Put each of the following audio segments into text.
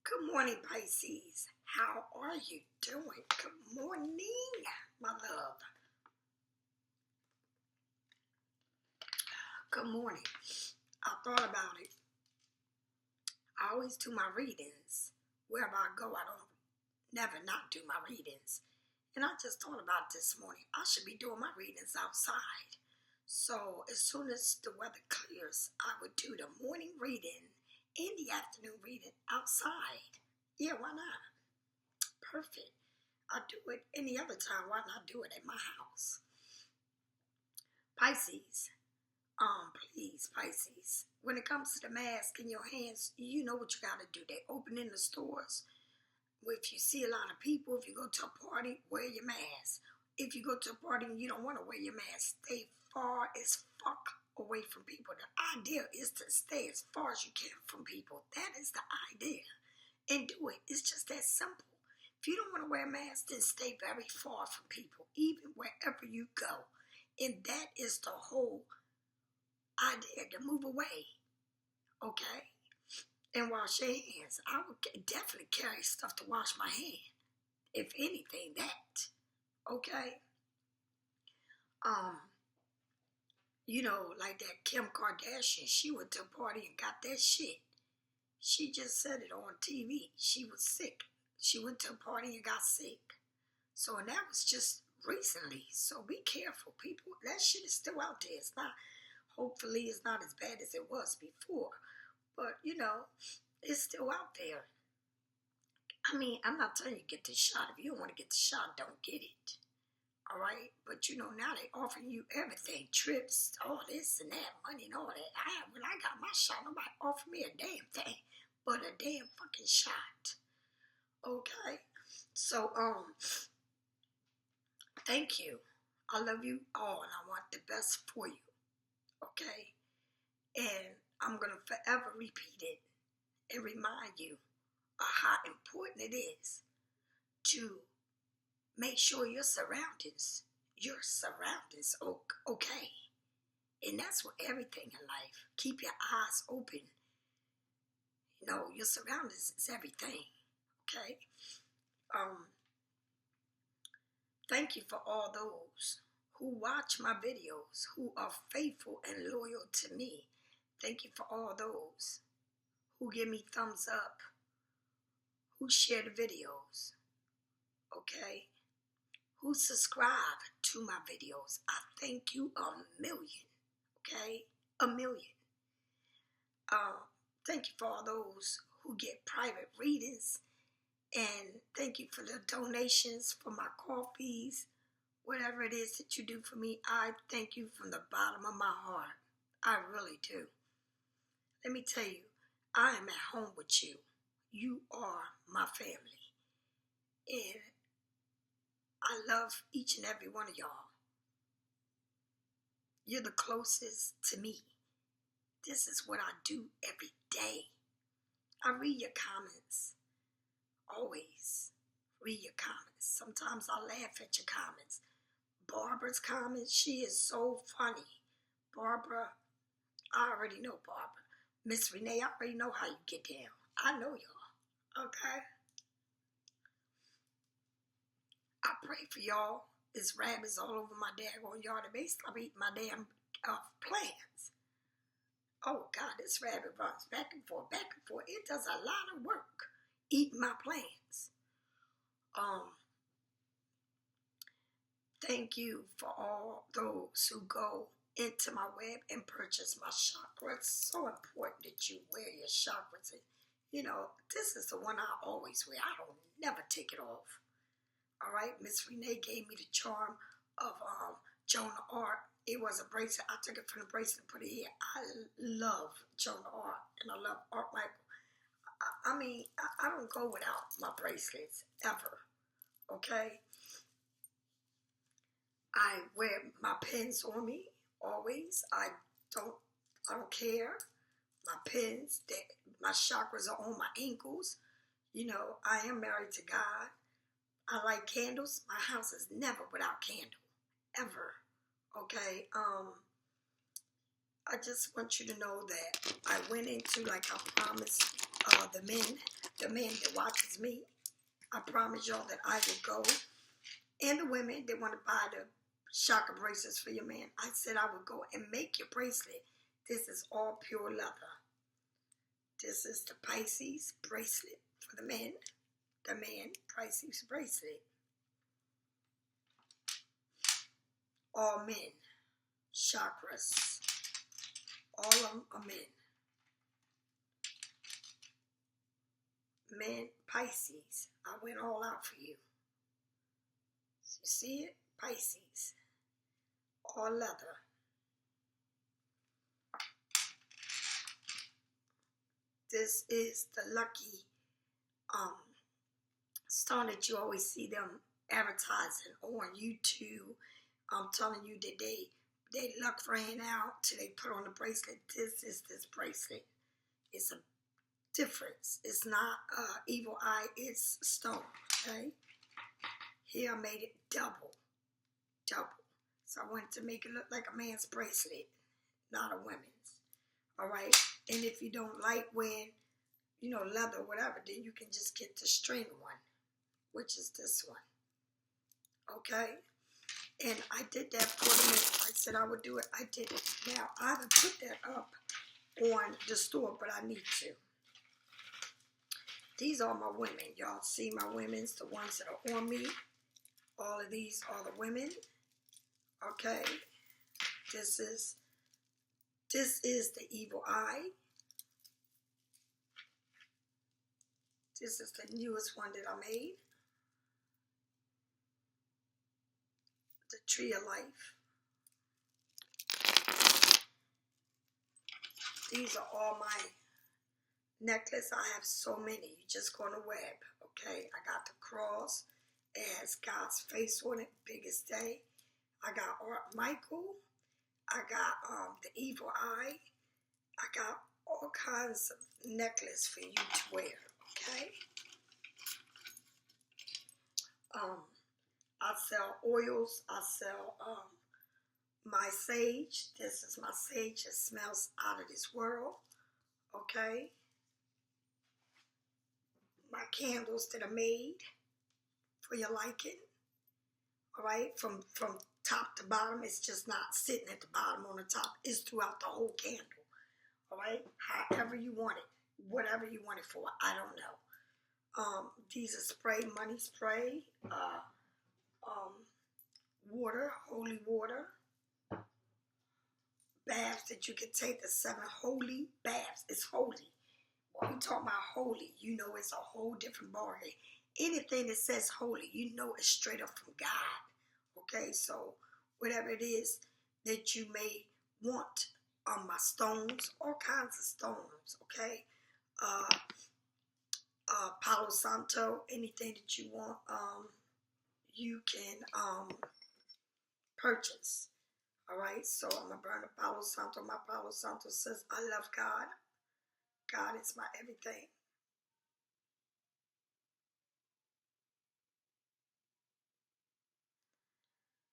Good morning, Pisces. How are you doing? Good morning, my love. Good morning. I thought about it. I always do my readings. Wherever I go, I don't never not do my readings. And I just thought about this morning, I should be doing my readings outside. So as soon as the weather clears, I would do the morning reading and the afternoon reading outside. Yeah, why not? Perfect. I do it any other time. Why not do it at my house? Pisces. Please, Pisces. When it comes to the mask in your hands, you know what you gotta do. They open in the stores. If you see a lot of people, if you go to a party, wear your mask. If you go to a party and you don't want to wear your mask, stay far as fuck away from people. The idea is to stay as far as you can from people. That is the idea. And do it. It's just that simple. If you don't want to wear a mask, then stay very far from people, even wherever you go. And that is the whole idea, to move away. Okay? And wash your hands. I would definitely carry stuff to wash my hand. If anything, that. Okay? Like that Kim Kardashian, she went to a party and got that shit. She just said it on TV. She was sick. She went to a party and got sick. So, and that was just recently. So be careful, people. That shit is still out there. It's not, hopefully it's not as bad as it was before. But, it's still out there. I mean, I'm not telling you to get the shot. If you don't want to get the shot, don't get it. All right? But, now they offering you everything. Trips, all this and that, money and all that. When I got my shot, nobody offered me a damn thing but a damn fucking shot. Okay? So, thank you. I love you all, and I want the best for you. Okay? And I'm going to forever repeat it and remind you of how important it is to make sure your surroundings okay. And that's with everything in life. Keep your eyes open. Your surroundings is everything. Okay? Thank you for all those who watch my videos, who are faithful and loyal to me. Thank you for all those who give me thumbs up, who share the videos, okay? Who subscribe to my videos. I thank you a million, okay? A million. Thank you for all those who get private readings, and thank you for the donations for my coffees, whatever it is that you do for me. I thank you from the bottom of my heart. I really do. Let me tell you, I am at home with you. You are my family. And I love each and every one of y'all. You're the closest to me. This is what I do every day. I read your comments. Always read your comments. Sometimes I laugh at your comments. Barbara's comments, she is so funny. Barbara, I already know Barbara. Miss Renee, I already know how you get down. I know y'all. Okay? I pray for y'all. It's rabbits all over my daggone yard. They may stop eating my damn plants. Oh, God, this rabbit runs back and forth, back and forth. It does a lot of work eating my plants. Thank you for all those who go into my web and purchase my chakra. It's so important that you wear your chakras. This is the one I always wear. I don't never take it off. All right, Miss Renee gave me the charm of Joan of Arc. It was a bracelet. I took it from the bracelet and put it here. I love Joan of Arc, and I love Art Michael. I don't go without my bracelets, ever. Okay? I wear my pins on me, always. I don't care. My pins, my chakras are on my ankles. I am married to God. I like candles. My house is never without candle, ever. Okay? I just want you to know that I went into, like I promised the men, the man that watches me, I promise y'all that I will go. And the women that want to buy the chakra bracelets for your man, I said I would go and make your bracelet. This is all pure leather. This is the Pisces bracelet for the men. The man Pisces bracelet. All men. Chakras. All of them are men. Men, Pisces. I went all out for you. You see it? Pisces. All leather. This is the lucky stone that you always see them advertising on U.To. I'm telling you that they luck ran out till they put on the bracelet. This is this bracelet. It's a difference. It's not evil eye. It's stone. Okay. Here I made it double. So I wanted to make it look like a man's bracelet, not a women's. All right. And if you don't like wearing, leather or whatever, then you can just get the string one, which is this one. Okay. And I did that for them. I said I would do it. I did it. Now, I haven't put that up on the store, but I need to. These are my women. Y'all see my women's, the ones that are on me. All of these are the women. Okay. This is the evil eye. This is the newest one that I made. The tree of life. These are all my necklace. I have so many. You just go on the web. Okay. I got the cross. It has God's face on it. Biggest day. I got Art Michael. I got the evil eye. I got all kinds of necklace for you to wear. Okay. I sell oils. I sell my sage. This is my sage. It smells out of this world. Okay. My candles that are made for your liking. All right. From top to bottom. It's just not sitting at the bottom on the top. It's throughout the whole candle. All right. However you want it. Whatever you want it for. I don't know. These are spray, money spray. Water, holy water. Baths that you can take, the 7 holy baths. It's holy. When we talk about holy, it's a whole different ballgame. Anything that says holy, it's straight up from God. Okay, so whatever it is that you may want, my stones, all kinds of stones. Okay, Palo Santo, anything that you want, you can purchase. All right, so I'm going to burn a Palo Santo. My Palo Santo says, I love God. God is my everything.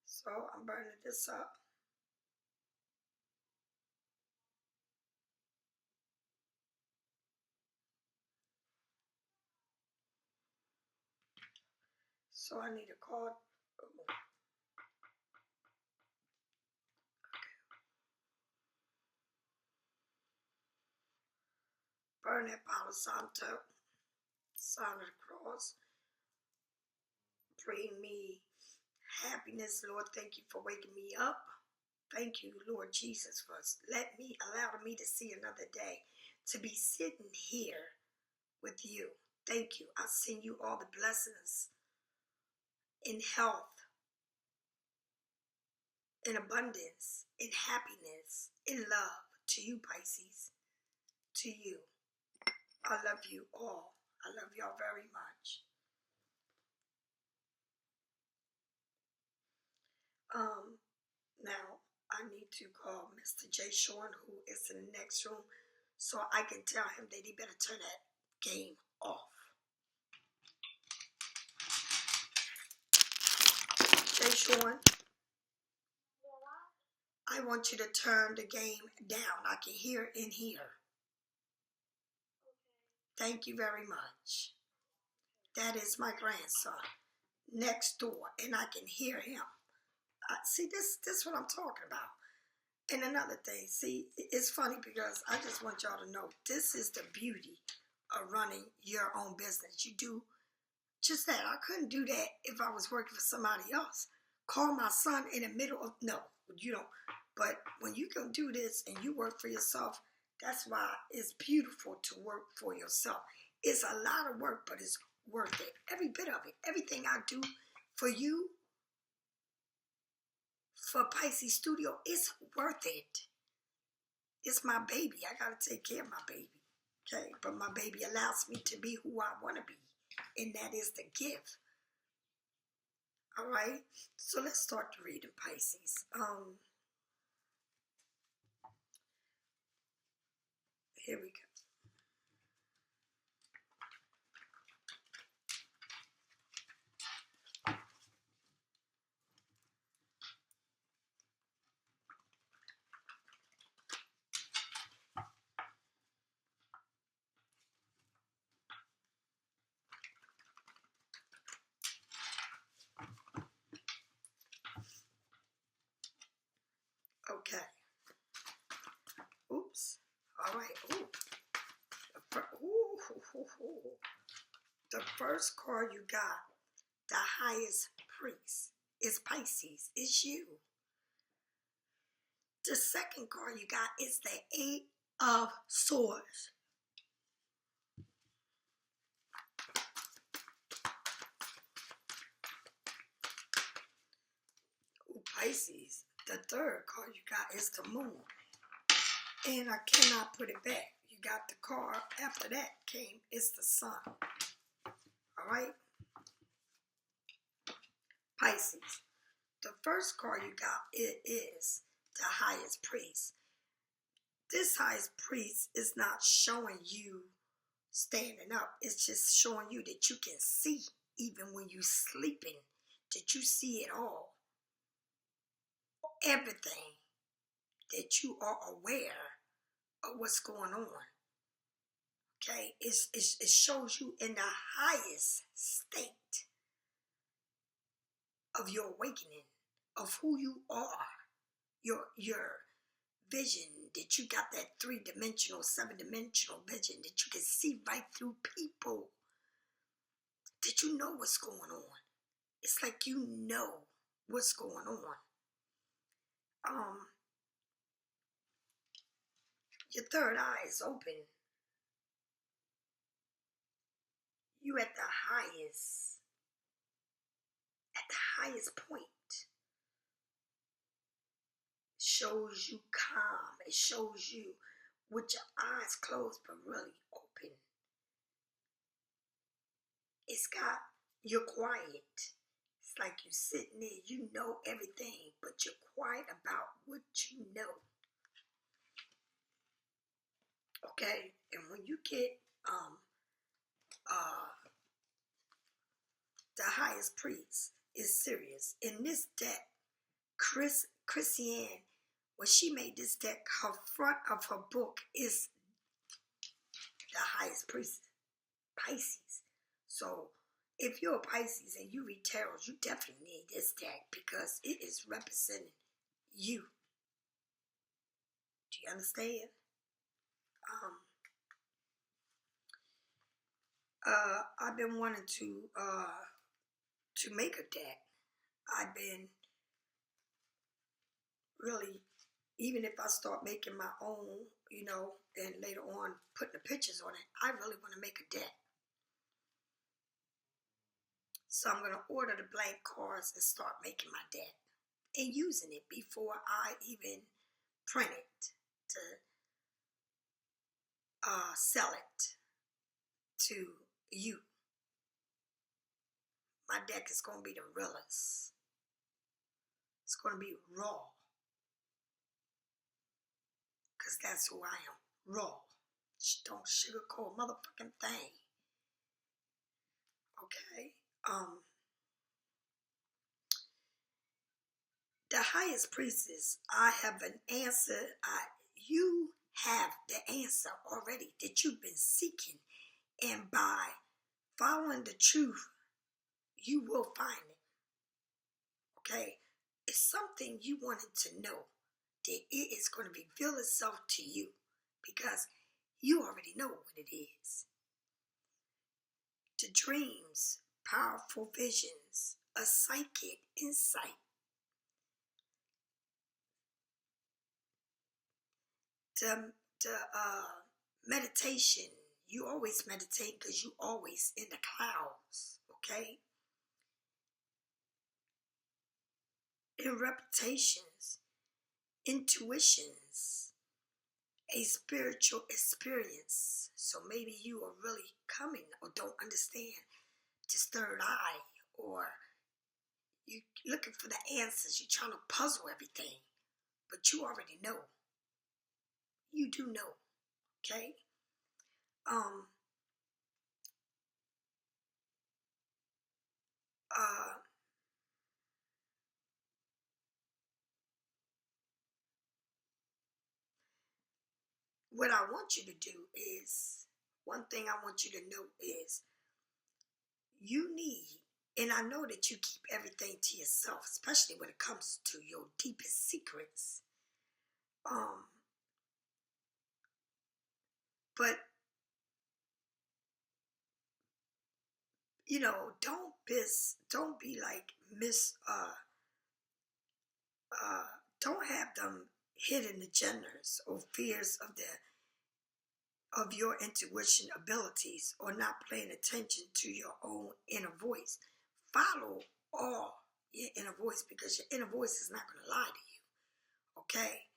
So I'm burning this up. So I need a card. Burn that Palo Santo. Sign of the cross. Bring me happiness, Lord. Thank you for waking me up. Thank you, Lord Jesus, for allowing me to see another day, to be sitting here with you. Thank you. I send you all the blessings in health, in abundance, in happiness, in love. To you, Pisces. To you. I love you all. I love y'all very much. Now I need to call Mr. J. Sean, who is in the next room, so I can tell him that he better turn that game off. J. Sean, I want you to turn the game down. I can hear in here. Thank you very much. That is my grandson next door, and I can hear him. See, this what I'm talking about. And another thing, see, it's funny because I just want y'all to know this is the beauty of running your own business. You do just that. I couldn't do that if I was working for somebody else. Call my son in the middle of, no, you don't. But when you can do this and you work for yourself, that's why it's beautiful to work for yourself. It's a lot of work, but it's worth it. Every bit of it. Everything I do for you, for Pisces Studio, it's worth it. It's my baby. I got to take care of my baby. Okay? But my baby allows me to be who I want to be. And that is the gift. All right? So let's start the reading, Pisces. Here we go. Okay. Oops. All right. Ooh. The first card you got, the highest priest, is Pisces. It's you. The second card you got is the Eight of Swords. Ooh, Pisces. The third card you got is the Moon. And I cannot put it back. You got the card after that came, it's the Sun. All right? Pisces. The first card you got, it is the highest priest. This highest priest is not showing you standing up. It's just showing you that you can see even when you're sleeping, that you see it all. Everything, that you are aware of what's going on. Okay? It shows you in the highest state of your awakening, of who you are, your vision, that you got that 3-dimensional, 7-dimensional vision, that you can see right through people, that you know what's going on. It's like you know what's going on. Your third eye is open. You at the highest point. Shows you calm. It shows you with your eyes closed but really open. It's got, you're quiet. It's like you're sitting there, you know everything, but you're quiet about what you know. Okay? And when you get the highest priest is serious. In this deck, Christiane, when she made this deck, her front of her book is the highest priest, Pisces. So if you're a Pisces and you read tarot, you definitely need this deck because it is representing you. Do you understand? I've been wanting to make a deck. I've been really, even if I start making my own, you know, and later on putting the pictures on it, I really want to make a deck. So I'm going to order the blank cards and start making my deck and using it before I even print it to sell it to you. My deck is going to be the realest. It's going to be raw. Because that's who I am. Raw. Don't sugarcoat motherfucking thing. Okay? The highest priestess, I have an answer. You have the answer already that you've been seeking And by following the truth, you will find it. Okay? It's something you wanted to know, that it is going to reveal itself to you because you already know what it is. The dreams, powerful visions, a psychic insight. The meditation, you always meditate because you always in the clouds, okay? In reputations, intuitions, a spiritual experience. So maybe you are really coming or don't understand this third eye, or you're looking for the answers. You're trying to puzzle everything, but you already know. You do know, okay? Um, uh, what I want you to do is, one thing I want you to know is, you need, and I know that you keep everything to yourself, especially when it comes to your deepest secrets. But don't be like don't have them hidden agendas or fears of your intuition abilities, or not paying attention to your own inner voice. Follow all your inner voice, because your inner voice is not going to lie to you. Okay?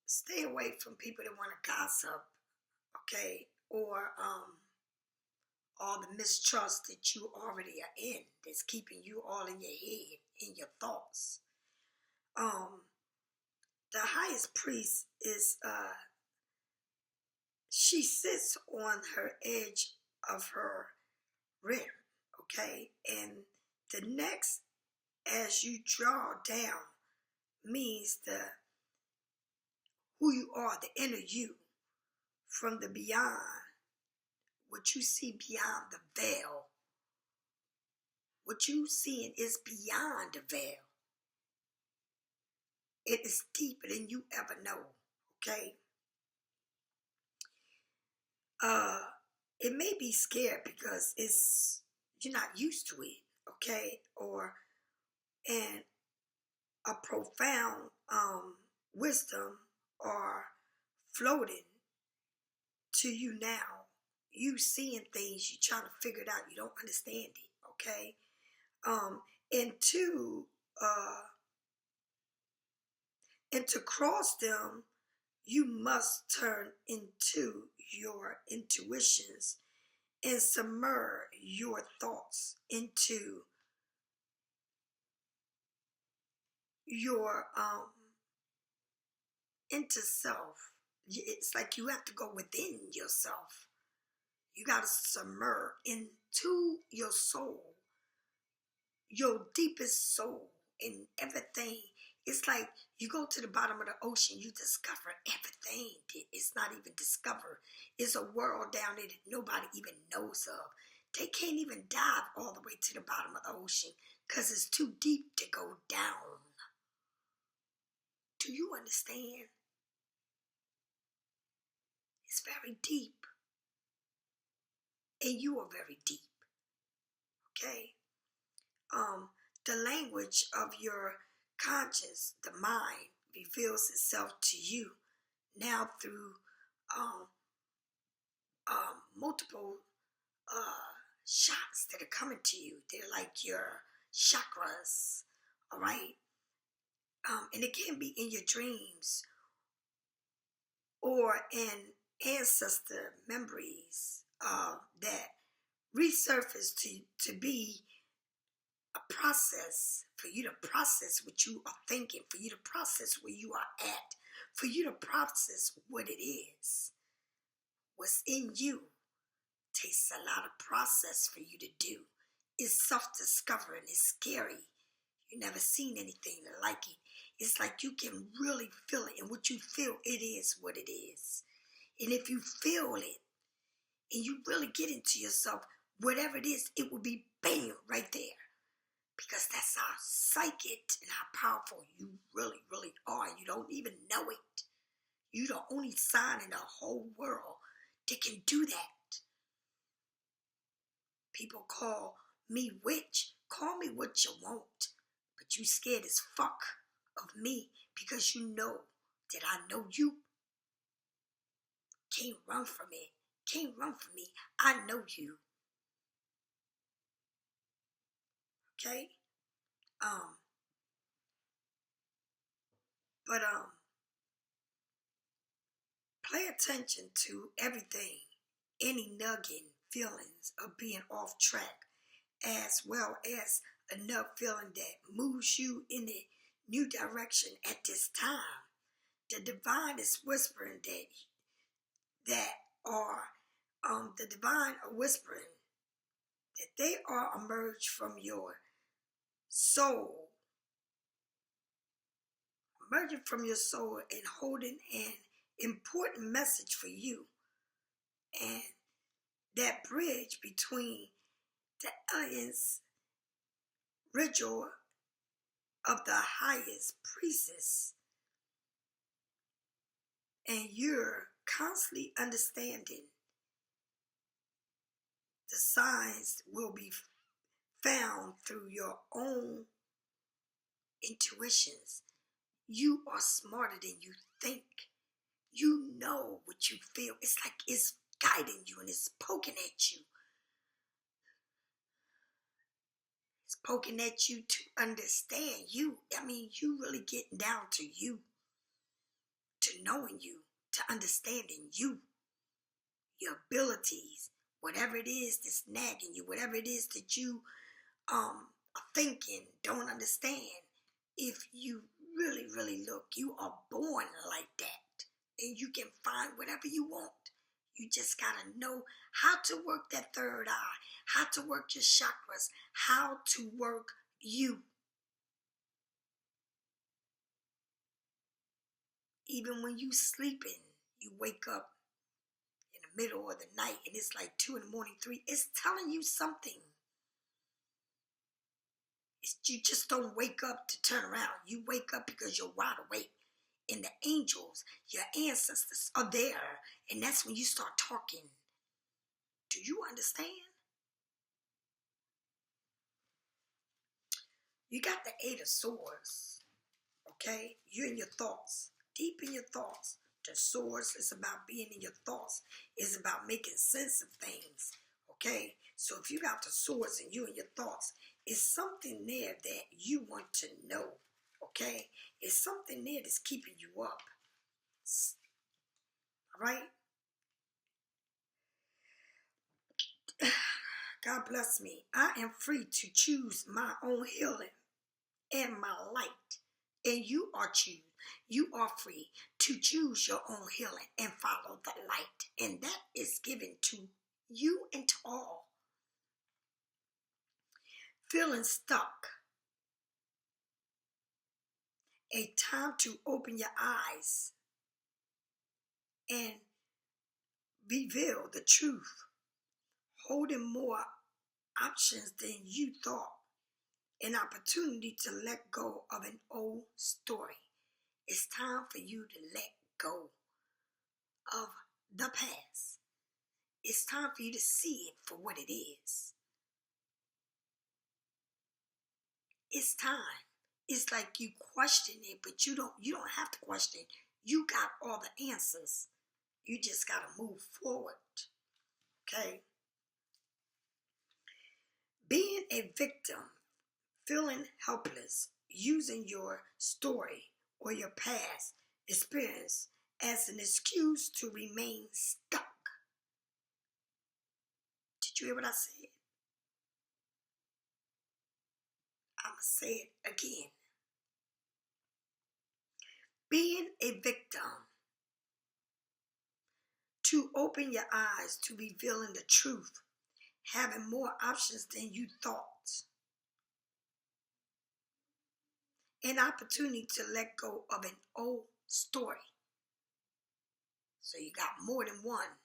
Stay away from people that want to gossip, okay? Or all the mistrust that you already are in, that's keeping you all in your head, in your thoughts. The highest priest is, she sits on her edge of her rim, okay? And the next, as you draw down, means who you are, the inner you, from the beyond, what you see beyond the veil. What you seeing is beyond the veil. It is deeper than you ever know, okay? It may be scared because you're not used to it, okay? And a profound wisdom are floating to you now. You seeing things, you trying to figure it out, you don't understand it, okay? And to cross them, you must turn into your intuitions and submerge your thoughts into your into self. It's like you have to go within yourself. You got to submerge into your soul, your deepest soul, and everything. It's like you go to the bottom of the ocean, you discover everything that it's not even discovered. It's a world down there that nobody even knows of. They can't even dive all the way to the bottom of the ocean because it's too deep to go down. Do you understand? It's very deep. And you are very deep. Okay? The language of your conscience, the mind, reveals itself to you now through multiple shots that are coming to you. They're like your chakras, all right? And it can be in your dreams or in ancestor memories that resurface to be a process, for you to process what you are thinking, for you to process where you are at, for you to process what it is. What's in you takes a lot of process for you to do. It's self-discovering. It's scary. You've never seen anything like it. It's like you can really feel it, and what you feel, it is what it is. And if you feel it, and you really get into yourself, whatever it is, it will be bam right there. Because that's how psychic and how powerful you really, really are. You don't even know it. You're the only sign in the whole world that can do that. People call me witch. Call me what you want. But you scared as fuck of me because you know that I know you. Can't run from it. Can't run from me. I know you. Okay? But pay attention to everything, any nugging feelings of being off track, as well as enough feeling that moves you in a new direction at this time. The divine is whispering the divine are whispering that they are emerged from your soul, emerging from your soul and holding an important message for you. And that bridge between the elegance ritual of the highest priestess and you're constantly understanding the signs will be found through your own intuitions. You are smarter than you think. You know what you feel. It's like it's guiding you and it's poking at you. It's poking at you to understand you. I mean, you really getting down to you, to knowing you, to understanding you, your abilities, whatever it is that's nagging you, whatever it is that you are thinking, don't understand. If you really, really look, you are born like that. And you can find whatever you want. You just gotta know how to work that third eye, how to work your chakras, how to work you. Even when you sleeping, you wake up in the middle of the night and it's like 2 in the morning, 3. It's telling you something. You just don't wake up to turn around. You wake up because you're wide awake. And the angels, your ancestors, are there. And that's when you start talking. Do you understand? You got the 8 of Swords. Okay? You're in your thoughts. Deep in your thoughts. The Swords is about being in your thoughts. It's about making sense of things. Okay? So if you got the Swords and you're in your thoughts, it's something there that you want to know. Okay? It's something there that's keeping you up. All right? God bless me. I am free to choose my own healing and my light. And you are free to choose your own healing and follow the light. And that is given to you and to all. Feeling stuck. A time to open your eyes and reveal the truth. Holding more options than you thought. An opportunity to let go of an old story. It's time for you to let go of the past. It's time for you to see it for what it is. It's time. It's like you question it, but you don't have to question it. You got all the answers. You just got to move forward. Okay? Being a victim, feeling helpless, using your story or your past experience as an excuse to remain stuck. Did you hear what I said? I'm going to say it again. Being a victim, to open your eyes to revealing the truth, having more options than you thought. an opportunity to let go of an old story. So you got more than one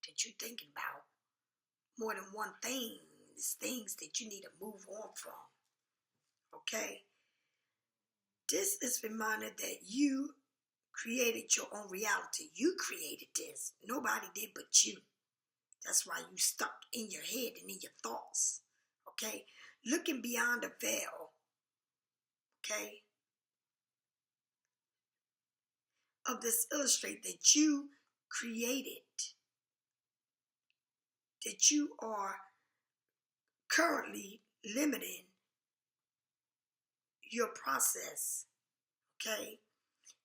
that you're thinking about. More than one thing. It's things that you need to move on from. Okay? This is a reminder that you created your own reality. You created this. Nobody did but you. That's why you stuck in your head and in your thoughts. Okay? Looking beyond the veil. Okay? Of this illustrate that you created. That you are currently limiting your process. Okay?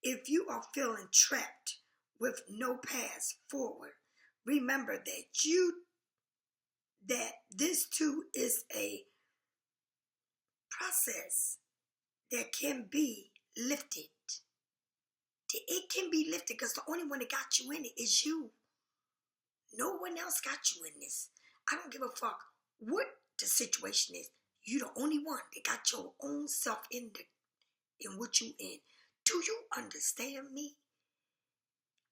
If you are feeling trapped with no path forward, remember that this too is a process that can be lifted. It can be lifted because the only one that got you in it is you. No one else got you in this. I don't give a fuck what the situation is. You're the only one that got your own self in what you in. Do you understand me?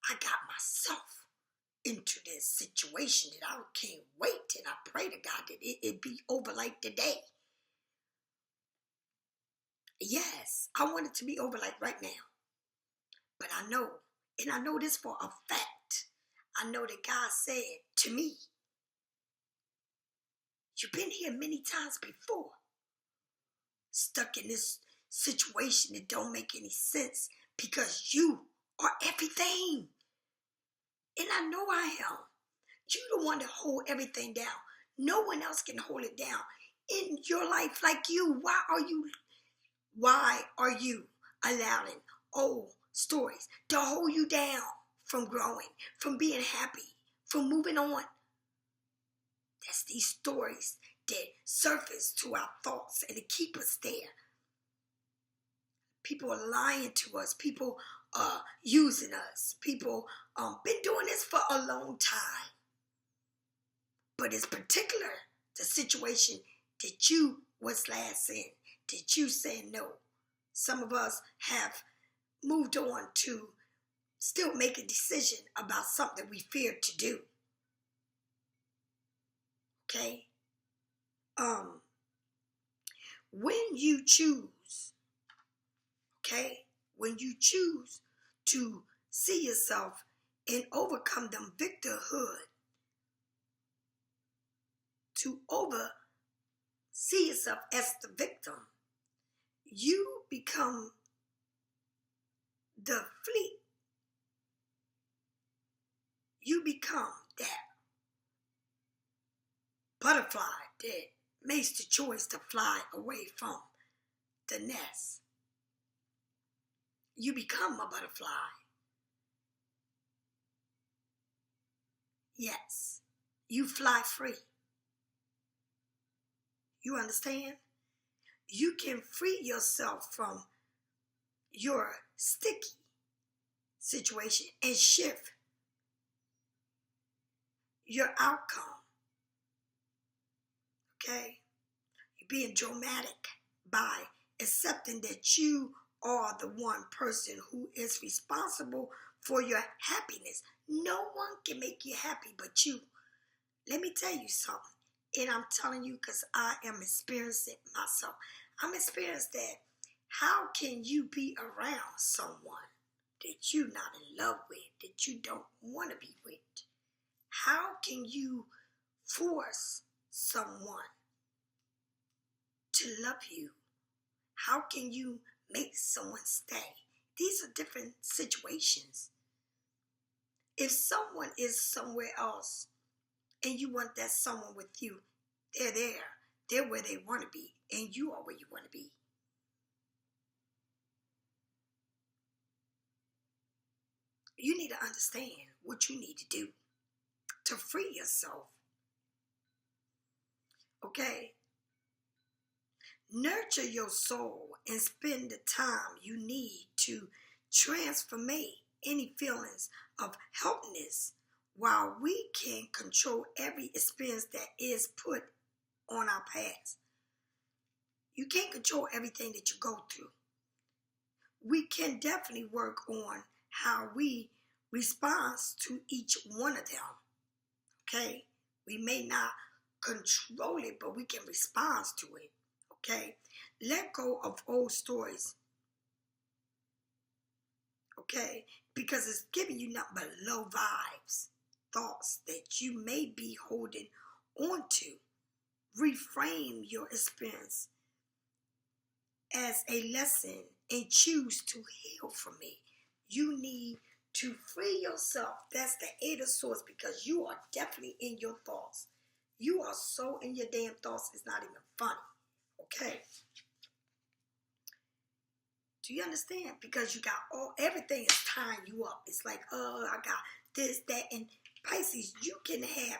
I got myself into this situation that I can't wait, and I pray to God that it be over like today. Yes, I want it to be over like right now. But I know, and I know this for a fact. I know that God said to me, you've been here many times before. Stuck in this situation that don't make any sense because you are everything. And I know I am. You're the one that hold everything down. No one else can hold it down in your life like you. Why are you allowing old stories to hold you down from growing, from being happy, from moving on? That's these stories that surface to our thoughts and to keep us there. People are lying to us. People are using us. People been doing this for a long time. But it's particular the situation that you was last in, that you said no. Some of us have moved on to still make a decision about something we feared to do. Okay? When you choose, okay? When you choose to see yourself and overcome them victimhood, to see yourself as the victim, you become the fleet. You become that butterfly that makes the choice to fly away from the nest. You become a butterfly. Yes, you fly free. You understand? You can free yourself from your sticky situation and shift your outcome. Okay? You're being dramatic by accepting that you are the one person who is responsible for your happiness. No one can make you happy but you. Let me tell you something. And I'm telling you because I am experiencing myself. I'm experiencing that. How can you be around someone that you're not in love with, that you don't want to be with? How can you force someone to love you? How can you make someone stay? These are different situations. If someone is somewhere else and you want that someone with you, they're there. They're where they want to be, and you are where you want to be. You need to understand what you need to do to free yourself. Okay? Nurture your soul and spend the time you need to transform any feelings of helplessness while we can control every experience that is put on our past. You can't control everything that you go through. we can definitely work on how we respond to each one of them. Okay? We may not control it, but we can respond to it. Okay? Let go of old stories. Okay? Because it's giving you nothing but low vibes, thoughts that you may be holding on to. Reframe your experience as a lesson and choose to heal from it. You need to free yourself. That's the Eight of Swords, because you are definitely in your thoughts. You are so in your damn thoughts, it's not even funny. Okay? Do you understand? Because you got everything is tying you up. It's like, I got this, that, and Pisces, you can have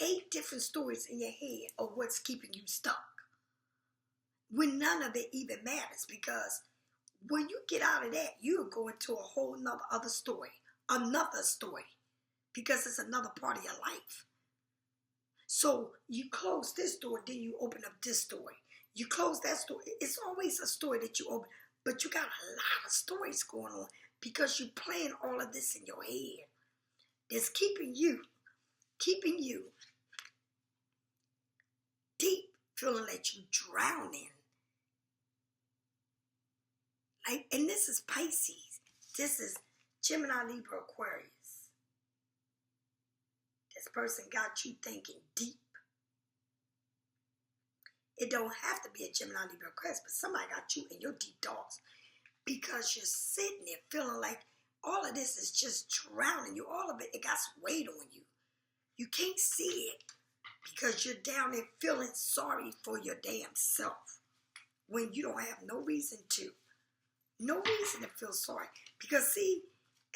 8 different stories in your head of what's keeping you stuck, when none of it even matters, because when you get out of that, you'll go into a whole nother other story, because it's another part of your life. So you close this door, then you open up this story. You close that story. It's always a story that you open, but you got a lot of stories going on because you're playing all of this in your head. It's keeping you deep, feeling like you're drowning. And this is Pisces. This is Gemini, Libra, Aquarius. This person got you thinking deep. It don't have to be a Gemini, Libra, Aquarius, but somebody got you in your deep thoughts because you're sitting there feeling like all of this is just drowning you. All of it got weight on you. You can't see it because you're down there feeling sorry for your damn self when you don't have no reason to. No reason to feel sorry. Because see,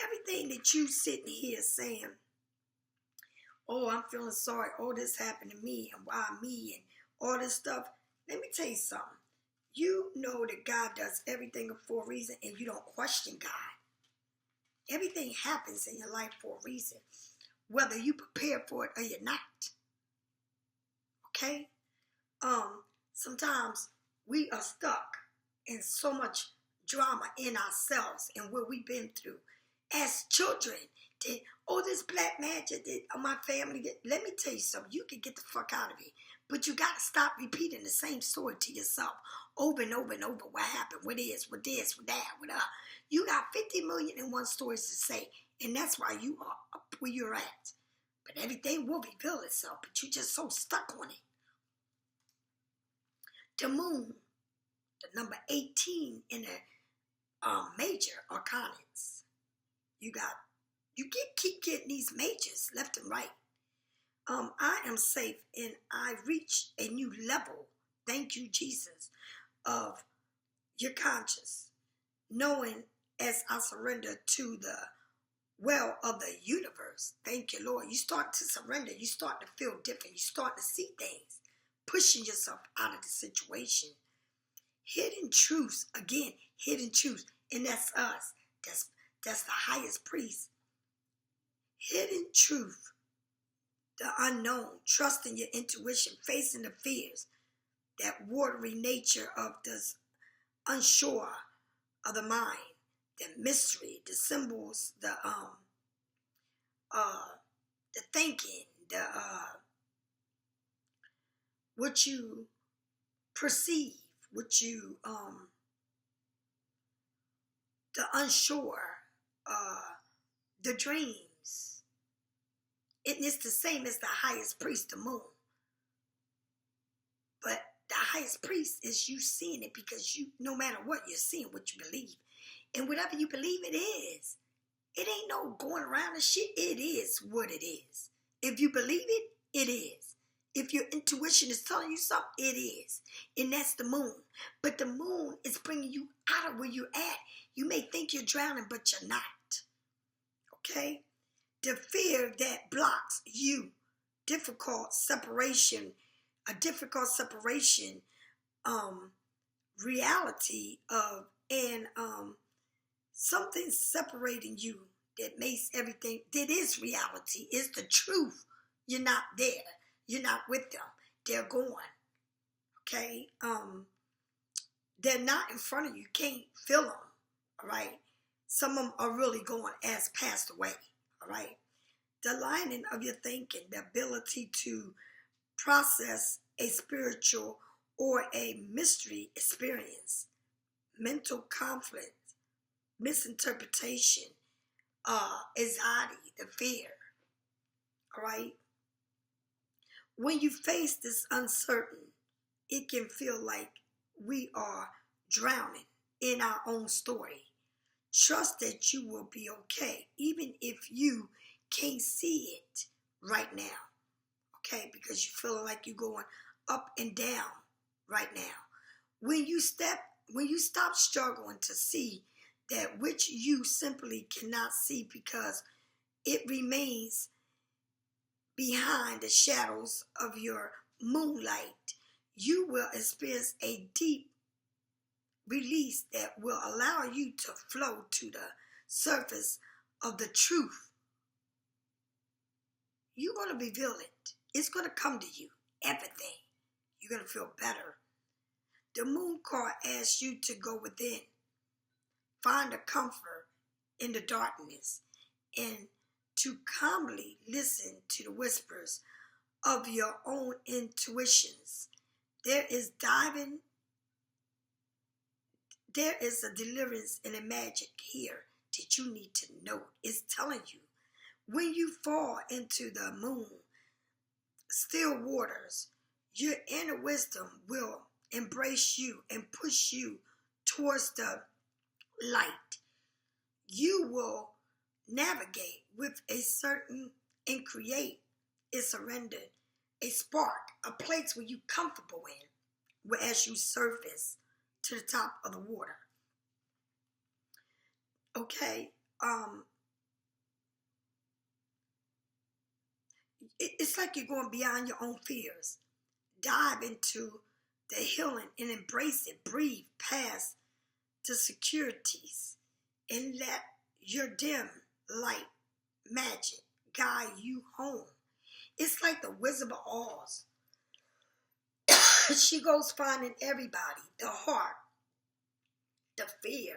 everything that you sitting here saying, oh, I'm feeling sorry, oh, this happened to me, and why me, and all this stuff. Let me tell you something. You know that God does everything for a reason, and you don't question God. Everything happens in your life for a reason, whether you prepare for it or you're not. Okay? Sometimes we are stuck in so much drama in ourselves and what we've been through as children. This black man just did, my family did. Let me tell you something. You can get the fuck out of it, but you got to stop repeating the same story to yourself over and over and over. What happened? What is? What this? What that? What up? You got 50 million and one stories to say, and that's why you are up where you're at. But everything will reveal itself, but you're just so stuck on it. The moon, the number 18 in the major arcanas. Keep getting these majors left and right. I am safe and I reach a new level. Thank you, Jesus, of your conscious. Knowing as I surrender to the well of the universe. Thank you, Lord. You start to surrender. You start to feel different. You start to see things. Pushing yourself out of the situation. Hidden truths. Again, hidden truths. And that's us. That's the highest priest. Hidden truth. The unknown. Trusting your intuition. Facing the fears. That watery nature of this unsure of the mind. The mystery. The symbols. The thinking. What you perceive. What you the unsure, the dreams. It is the same as the highest priest, the moon. But the highest priest is you seeing it because you, no matter what, you're seeing what you believe. And whatever you believe it is. It ain't no going around and shit. It is what it is. If you believe it, it is. If your intuition is telling you something, it is. And that's the moon. But the moon is bringing you out of where you're at. You may think you're drowning, but you're not. Okay? The fear that blocks you. A difficult separation, reality of, and something separating you that makes everything, that is reality, is the truth. You're not there. You're not with them. They're gone. Okay? They're not in front of you. You can't feel them. all right? Some of them are really going as passed away, all right? The lining of your thinking, the ability to process a spiritual or a mystery experience, mental conflict, misinterpretation, anxiety, the fear, all right? When you face this uncertain, it can feel like we are drowning in our own story. Trust that you will be okay, even if you can't see it right now, okay? Because you're feeling like you're going up and down right now. When you stop struggling to see that which you simply cannot see because it remains behind the shadows of your moonlight, you will experience a deep release that will allow you to flow to the surface of the truth. You're going to reveal it. It's going to come to you. Everything. You're going to feel better. The moon card asks you to go within. Find a comfort in the darkness and to calmly listen to the whispers of your own intuitions. There is a deliverance and a magic here that you need to know. It's telling you, when you fall into the moon, still waters, your inner wisdom will embrace you and push you towards the light. You will navigate with a certain and create a surrender, a spark, a place where you're comfortable in, as you surface to the top of the water. Okay, it's like you're going beyond your own fears. Dive into the healing and embrace it. Breathe past the securities and let your dim light magic guide you home. It's like the Wizard of Oz. She goes finding everybody, the heart, the fear,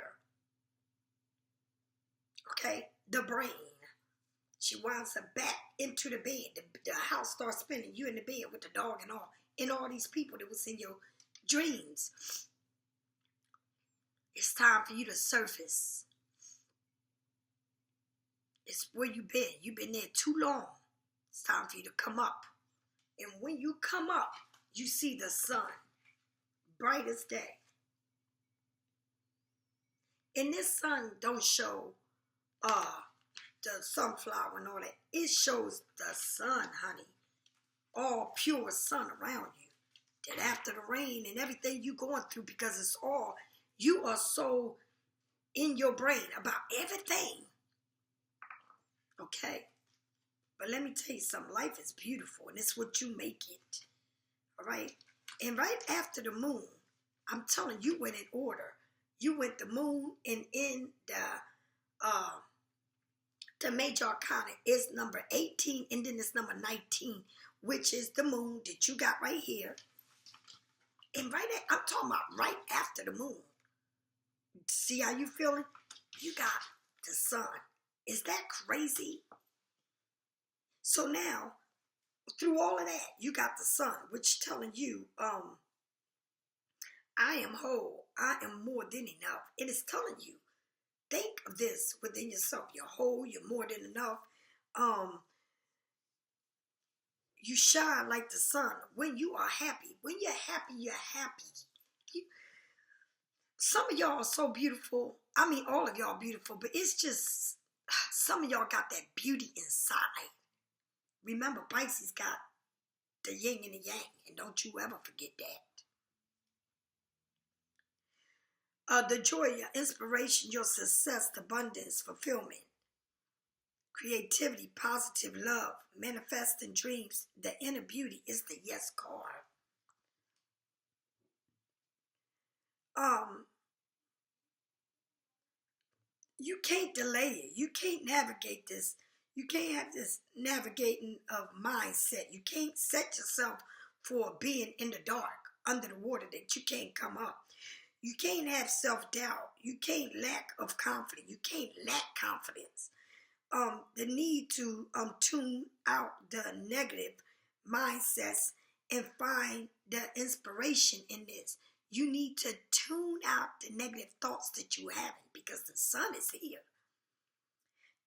okay, the brain. She winds up back into the bed. The house starts spinning. You in the bed with the dog and all these people that was in your dreams. It's time for you to surface. It's where you've been. You've been there too long. It's time for you to come up. And when you come up, you see the sun, bright as day. And this sun don't show the sunflower and all that. It shows the sun, honey. All pure sun around you. That after the rain and everything you going through, because it's all, you are so in your brain about everything. Okay? But let me tell you something. Life is beautiful, and it's what you make it. All right? And right after the moon, I'm telling you, went in order. You went the moon, and in the major arcana is number 18, and then it's number 19, which is the moon that you got right here. And I'm talking about right after the moon. See how you feeling? You got the sun. Is that crazy? So now, through all of that, you got the sun, which telling you, I am whole. I am more than enough. It is telling you, think of this within yourself. You're whole. You're more than enough. You shine like the sun. When you are happy. When you're happy, you're happy. Some of y'all are so beautiful. I mean, all of y'all are beautiful, but it's just, some of y'all got that beauty inside. Remember, Pisces got the yin and the yang, and don't you ever forget that. The joy, your inspiration, your success, abundance, fulfillment, creativity, positive love, manifesting dreams, the inner beauty is the yes card. You can't delay it. You can't navigate this. You can't have this navigating of mindset. You can't set yourself for being in the dark, under the water, that you can't come up. You can't have self-doubt. You can't lack of confidence. You can't lack confidence. The need to tune out the negative mindsets and find the inspiration in this. You need to tune out the negative thoughts that you have because the sun is here.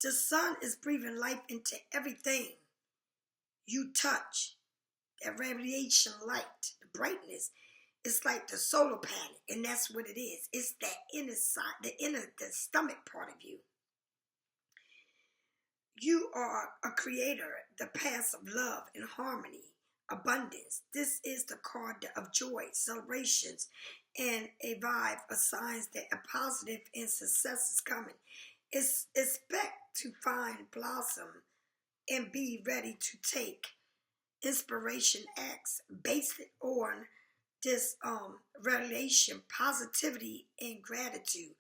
The sun is breathing life into everything you touch. That radiation light, the brightness, it's like the solar panel, and that's what it is. It's that inner side, the stomach part of you. You are a creator, the path of love and harmony, abundance. This is the card of joy, celebrations, and a vibe of signs that a positive and success is coming. Expect to find blossom and be ready to take inspiration acts based on this revelation, positivity, and gratitude.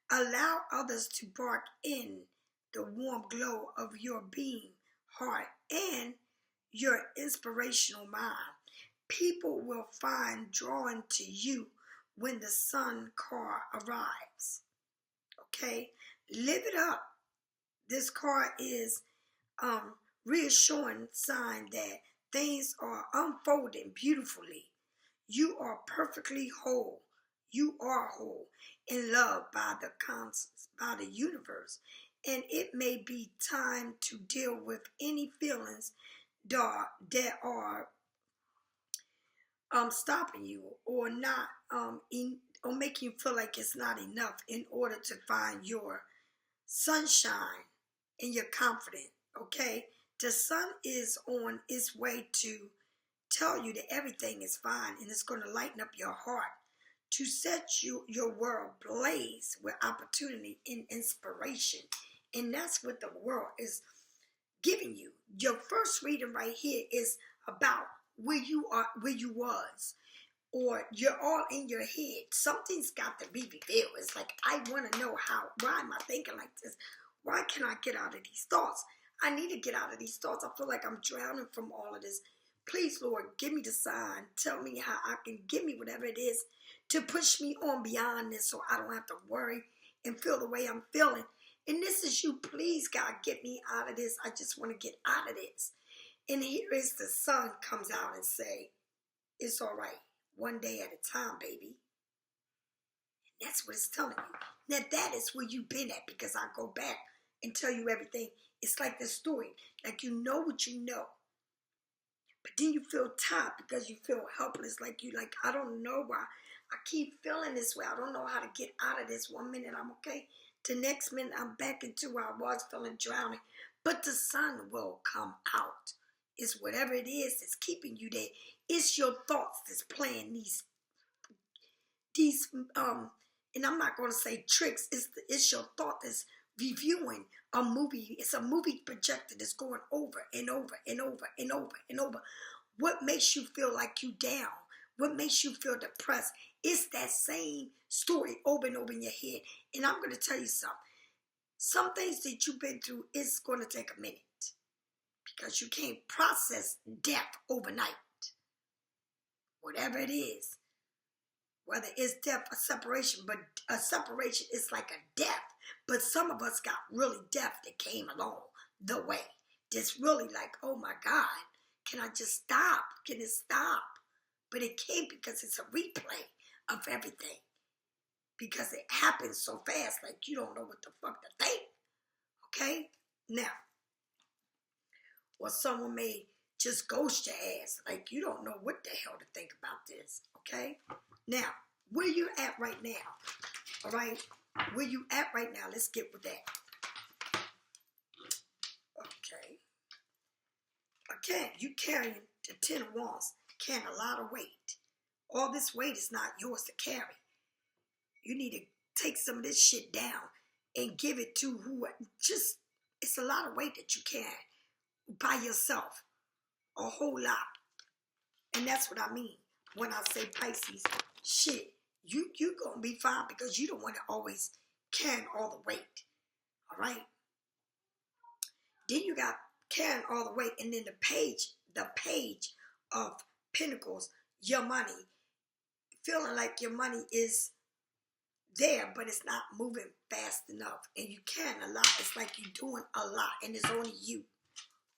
Allow others to bark in the warm glow of your being, heart, and your inspirational mind. People will find drawn to you when the sun car arrives. Okay? Live it up. This card is reassuring sign that things are unfolding beautifully. You are perfectly whole. You are whole and loved by the concepts, by the universe. And it may be time to deal with any feelings that are stopping you or not or making you feel like it's not enough in order to find your sunshine and your confidence. Okay, the sun is on its way to tell you that everything is fine, and it's going to lighten up your heart to set your world blaze with opportunity and inspiration. And that's what the world is giving you. Your first reading right here is about where you are, where you was, or you're all in your head. Something's got to be revealed. It's like, I want to know why am I thinking like this? Why can I get out of these thoughts? I need to get out of these thoughts. I feel like I'm drowning from all of this. Please, Lord, give me the sign. Tell me how I can, give me whatever it is to push me on beyond this so I don't have to worry and feel the way I'm feeling. And this is you. Please, God, get me out of this. I just want to get out of this. And here is the sun comes out and say, it's all right. One day at a time, baby. And that's what it's telling you. Now, that is where you've been at, because I go back and tell you everything. It's like the story. Like, you know what you know. But then you feel tired because you feel helpless. Like, I don't know why. I keep feeling this way. I don't know how to get out of this. 1 minute I'm okay. The next minute I'm back into where I was feeling drowning. But the sun will come out. It's whatever it is that's keeping you there. It's your thoughts that's playing these and I'm not going to say tricks. It's your thought that's reviewing a movie. It's a movie projector that's going over and over and over and over and over. What makes you feel like you down? What makes you feel depressed? It's that same story over and over in your head. And I'm going to tell you something. Some things that you've been through, it's going to take a minute. Because you can't process death overnight. Whatever it is. Whether it's death or separation. But a separation is like a death. But some of us got really death that came along the way. That's really like, oh my God. Can I just stop? Can it stop? But it can't, because it's a replay of everything. Because it happens so fast, like you don't know what the fuck to think. Okay? Now, or someone may just ghost your ass. Like, you don't know what the hell to think about this. Okay? Now, where you at right now? All right? Where you at right now? Let's get with that. Okay. Again, you carrying the 10 of Wands, carrying a lot of weight. All this weight is not yours to carry. You need to take some of this shit down and give it to who. Just, it's a lot of weight that you carry by yourself. A whole lot. And that's what I mean when I say Pisces. Shit, you gonna be fine, because you don't want to always carry all the weight. All right? Then you got carrying all the weight, and then the page of Pentacles, your money. Feeling like your money is there, but it's not moving fast enough. And you carrying a lot. It's like you're doing a lot, and it's only you,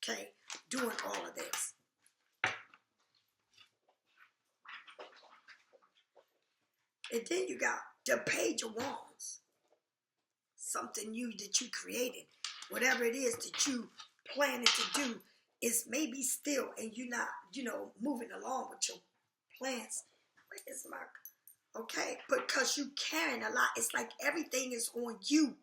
okay, doing all of this. And then you got the Page of Wands. Something new that you created. Whatever it is that you planning to do is maybe still, and you're not, moving along with your plans. Where is my... Okay, because you carrying a lot. It's like everything is on you.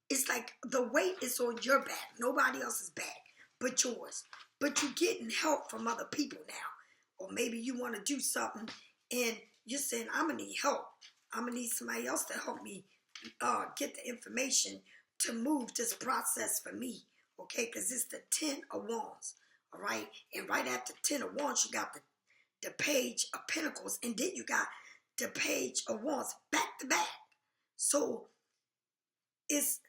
It's like the weight is on your back. Nobody else's back but yours. But you're getting help from other people now. Or maybe you want to do something and you're saying, I'm going to need help. I'm going to need somebody else to help me get the information to move this process for me. Okay, because it's the 10 of Wands. All right, and right after 10 of Wands, you got the Page of Pentacles. And then you got the Page of Wands back to back. So it's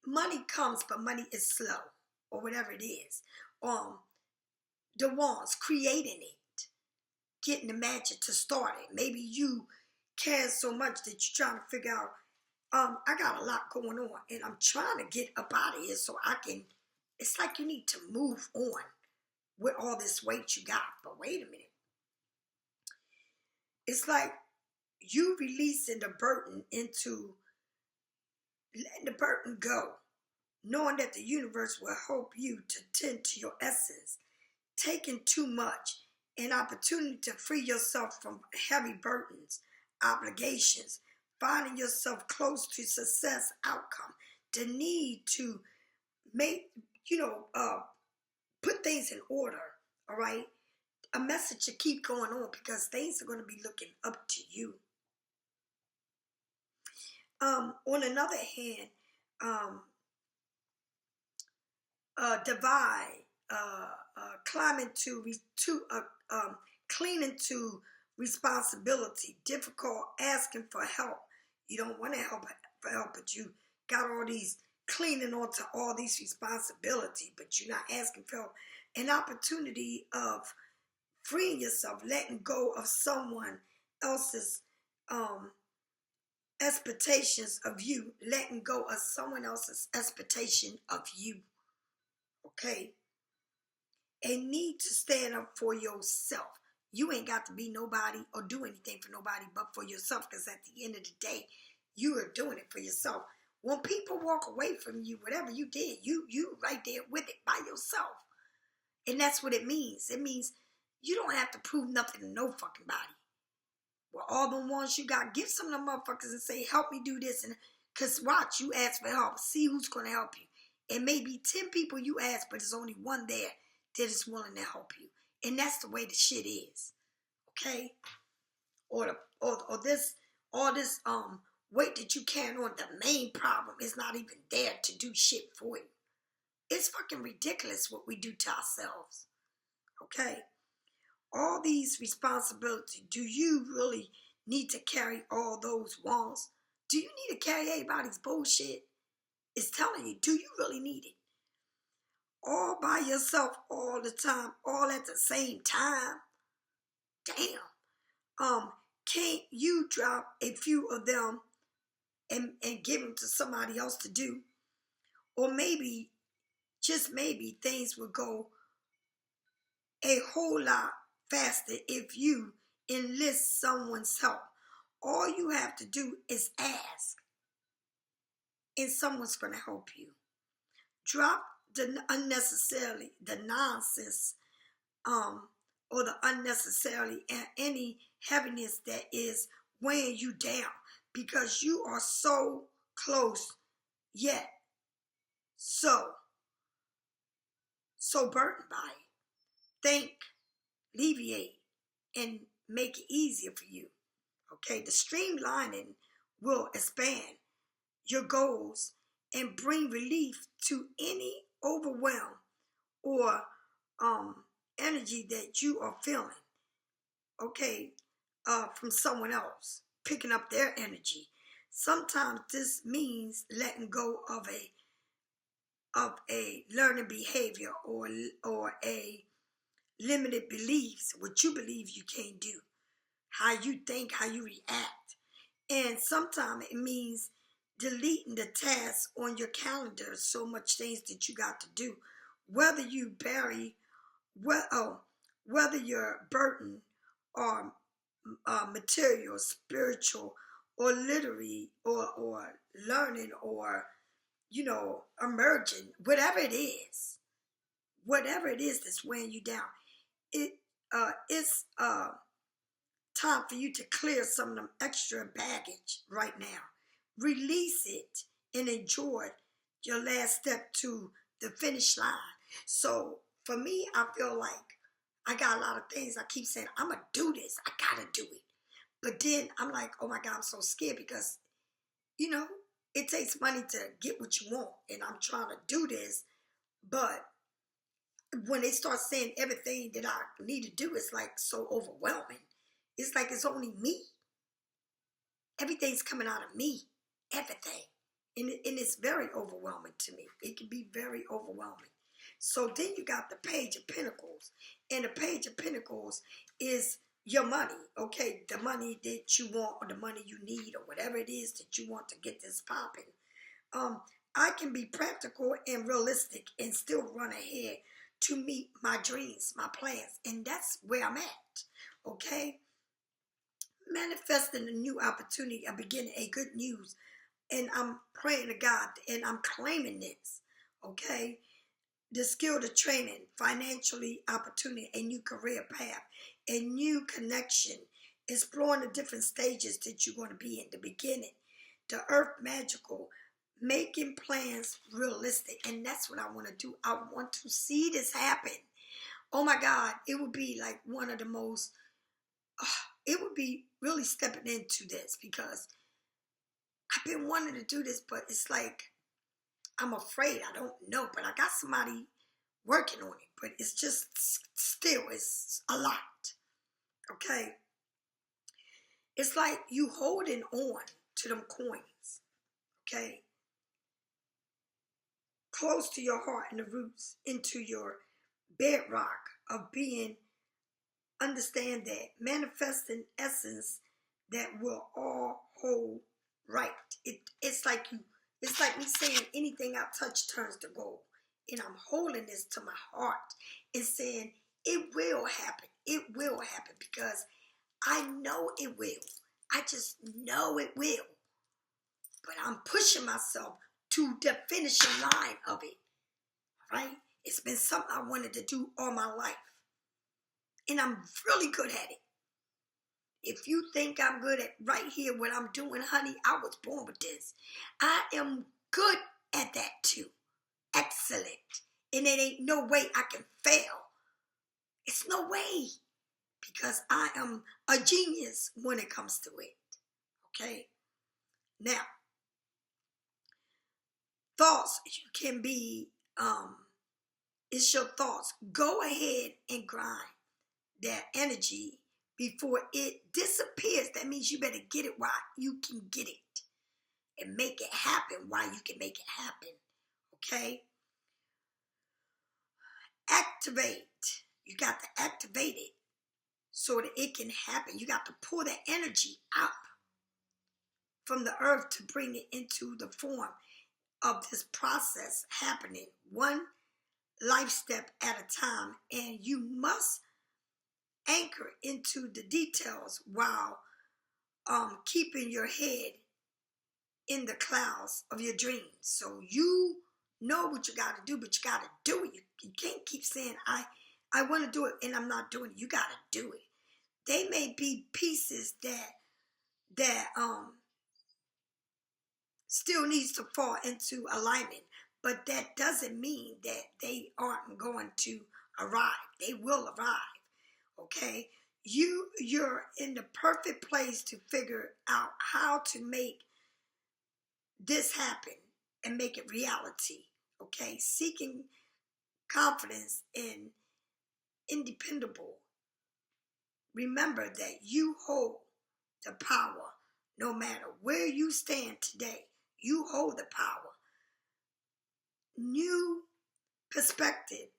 money comes, but money is slow, or whatever it is. The Wands, creating it, getting the magic to start it. Maybe you care so much that you're trying to figure out, I got a lot going on, and I'm trying to get up out of here so I can. It's like you need to move on with all this weight you got. But wait a minute. It's like you releasing the burden into letting the burden go, knowing that the universe will help you to tend to your essence, taking too much, an opportunity to free yourself from heavy burdens, obligations, finding yourself close to success outcome, the need to make, put things in order, all right? A message to keep going on because things are going to be looking up to you. On another hand, divide, clinging to responsibility, difficult, asking for help. You don't want to help for help, but you got all these clinging onto all these responsibility, but you're not asking for help. An opportunity of freeing yourself, letting go of someone else's expectations of you, letting go of someone else's expectation of you. Okay? And need to stand up for yourself. You ain't got to be nobody or do anything for nobody but for yourself, because at the end of the day, you are doing it for yourself. When people walk away from you, whatever you did, you right there with it by yourself. And that's what it means. It means you don't have to prove nothing to no fucking body. Well, all the ones you got, give some of them motherfuckers and say, help me do this. And because watch, you ask for help. See who's going to help you. It may be 10 people you ask, but there's only one there that is willing to help you. And that's the way the shit is. Okay? Or this weight that you carry on, the main problem is not even there to do shit for you. It's fucking ridiculous what we do to ourselves. Okay? All these responsibilities, do you really need to carry all those wands? Do you need to carry everybody's bullshit? It's telling you, do you really need it? All by yourself, all the time, all at the same time? Damn. Can't you drop a few of them and give them to somebody else to do? Or maybe, just maybe, things would go a whole lot faster if you enlist someone's help. All you have to do is ask, and someone's going to help you. Drop the nonsense, or the unnecessarily, and any heaviness that is weighing you down, because you are so close yet so burdened by it. Think, alleviate, and make it easier for you. Okay, the streamlining will expand your goals and bring relief to any overwhelm or energy that you are feeling. Okay, from someone else, picking up their energy. Sometimes this means letting go of a learning behavior or a limited beliefs, what you believe you can't do, how you think, how you react. And sometimes it means deleting the tasks on your calendar, so much things that you got to do. Whether you bury, whether you're burdened or material, spiritual, or literary, or learning, or emerging, whatever it is that's weighing you down, it's time for you to clear some of them extra baggage right now. Release it and enjoy your last step to the finish line. So for me, I feel like I got a lot of things. I keep saying, I'm going to do this. I got to do it. But then I'm like, oh my God, I'm so scared because, it takes money to get what you want. And I'm trying to do this. But when they start saying everything that I need to do, it's like so overwhelming. It's like it's only me. Everything's coming out of me. Everything. And it's very overwhelming to me. It can be very overwhelming. So then you got the Page of Pentacles. And the Page of Pentacles is your money. Okay, the money that you want, or the money you need, or whatever it is that you want to get this popping. I can be practical and realistic and still run ahead to meet my dreams, my plans. And that's where I'm at. Okay? Manifesting a new opportunity, a beginning, a good news. And I'm praying to God and I'm claiming this. Okay? The skill to training, financially opportunity, a new career path, a new connection, exploring the different stages that you're going to be in, the beginning, the earth magical, making plans realistic. And that's what I want to do. I want to see this happen. Oh my God, it would be like one of the most, it would be really stepping into this because I've been wanting to do this, but it's like, I'm afraid. I don't know, but I got somebody working on it. But it's just still, it's a lot. Okay? It's like you holding on to them coins. Okay? Close to your heart and the roots into your bedrock of being, understand that manifesting essence that will all hold right. It's like me saying anything I touch turns to gold. And I'm holding this to my heart and saying it will happen. It will happen because I know it will. I just know it will. But I'm pushing myself to the finishing line of it. Right? It's been something I wanted to do all my life. And I'm really good at it. If you think I'm good at right here what I'm doing, honey, I was born with this. I am good at that too. Excellent. And it ain't no way I can fail. It's no way. Because I am a genius when it comes to it. Okay? Now, thoughts, you can be, it's your thoughts. Go ahead and grind that energy before it disappears. That means you better get it while you can get it. And make it happen while you can make it happen. Okay? Activate. You got to activate it so that it can happen. You got to pull that energy out from the earth to bring it into the form of this process happening. One life step at a time. And you must anchor into the details while keeping your head in the clouds of your dreams. So you know what you got to do, but you got to do it. You can't keep saying, I want to do it and I'm not doing it. You got to do it. They may be pieces that still needs to fall into alignment, but that doesn't mean that they aren't going to arrive. They will arrive. Okay? You're in the perfect place to figure out how to make this happen and make it reality. Okay? Seeking confidence and independable. Remember that you hold the power no matter where you stand today. You hold the power. New perspective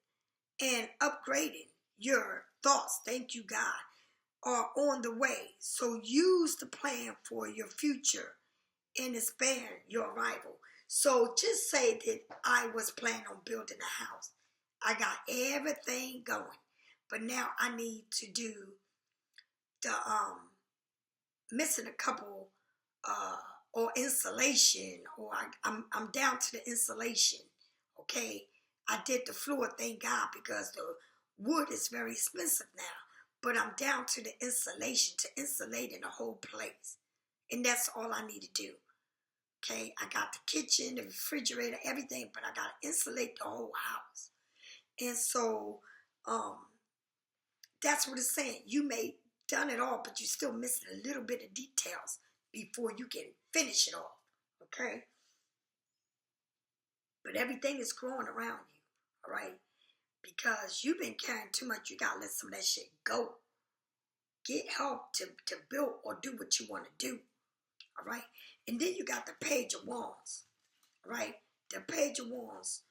and upgrading your thoughts. Thank you, God. are on the way. So use the plan for your future and expand your arrival. So just say that I was planning on building a house. I got everything going, but now I need to do the missing a couple or insulation, or I'm down to the insulation. Okay, I did the floor, thank God, because the wood is very expensive now. But I'm down to the insulation, to insulating the whole place, and that's all I need to do. Okay, I got the kitchen, the refrigerator, everything, but I got to insulate the whole house. And so that's what it's saying. You may done it all, but you're still missing a little bit of details before you can finish it off. Okay? But everything is growing around you. All right? Because you've been carrying too much. You got to let some of that shit go. Get help to build or do what you want to do. All right? And then you got the Page of Wands. All right? The Page of Wands.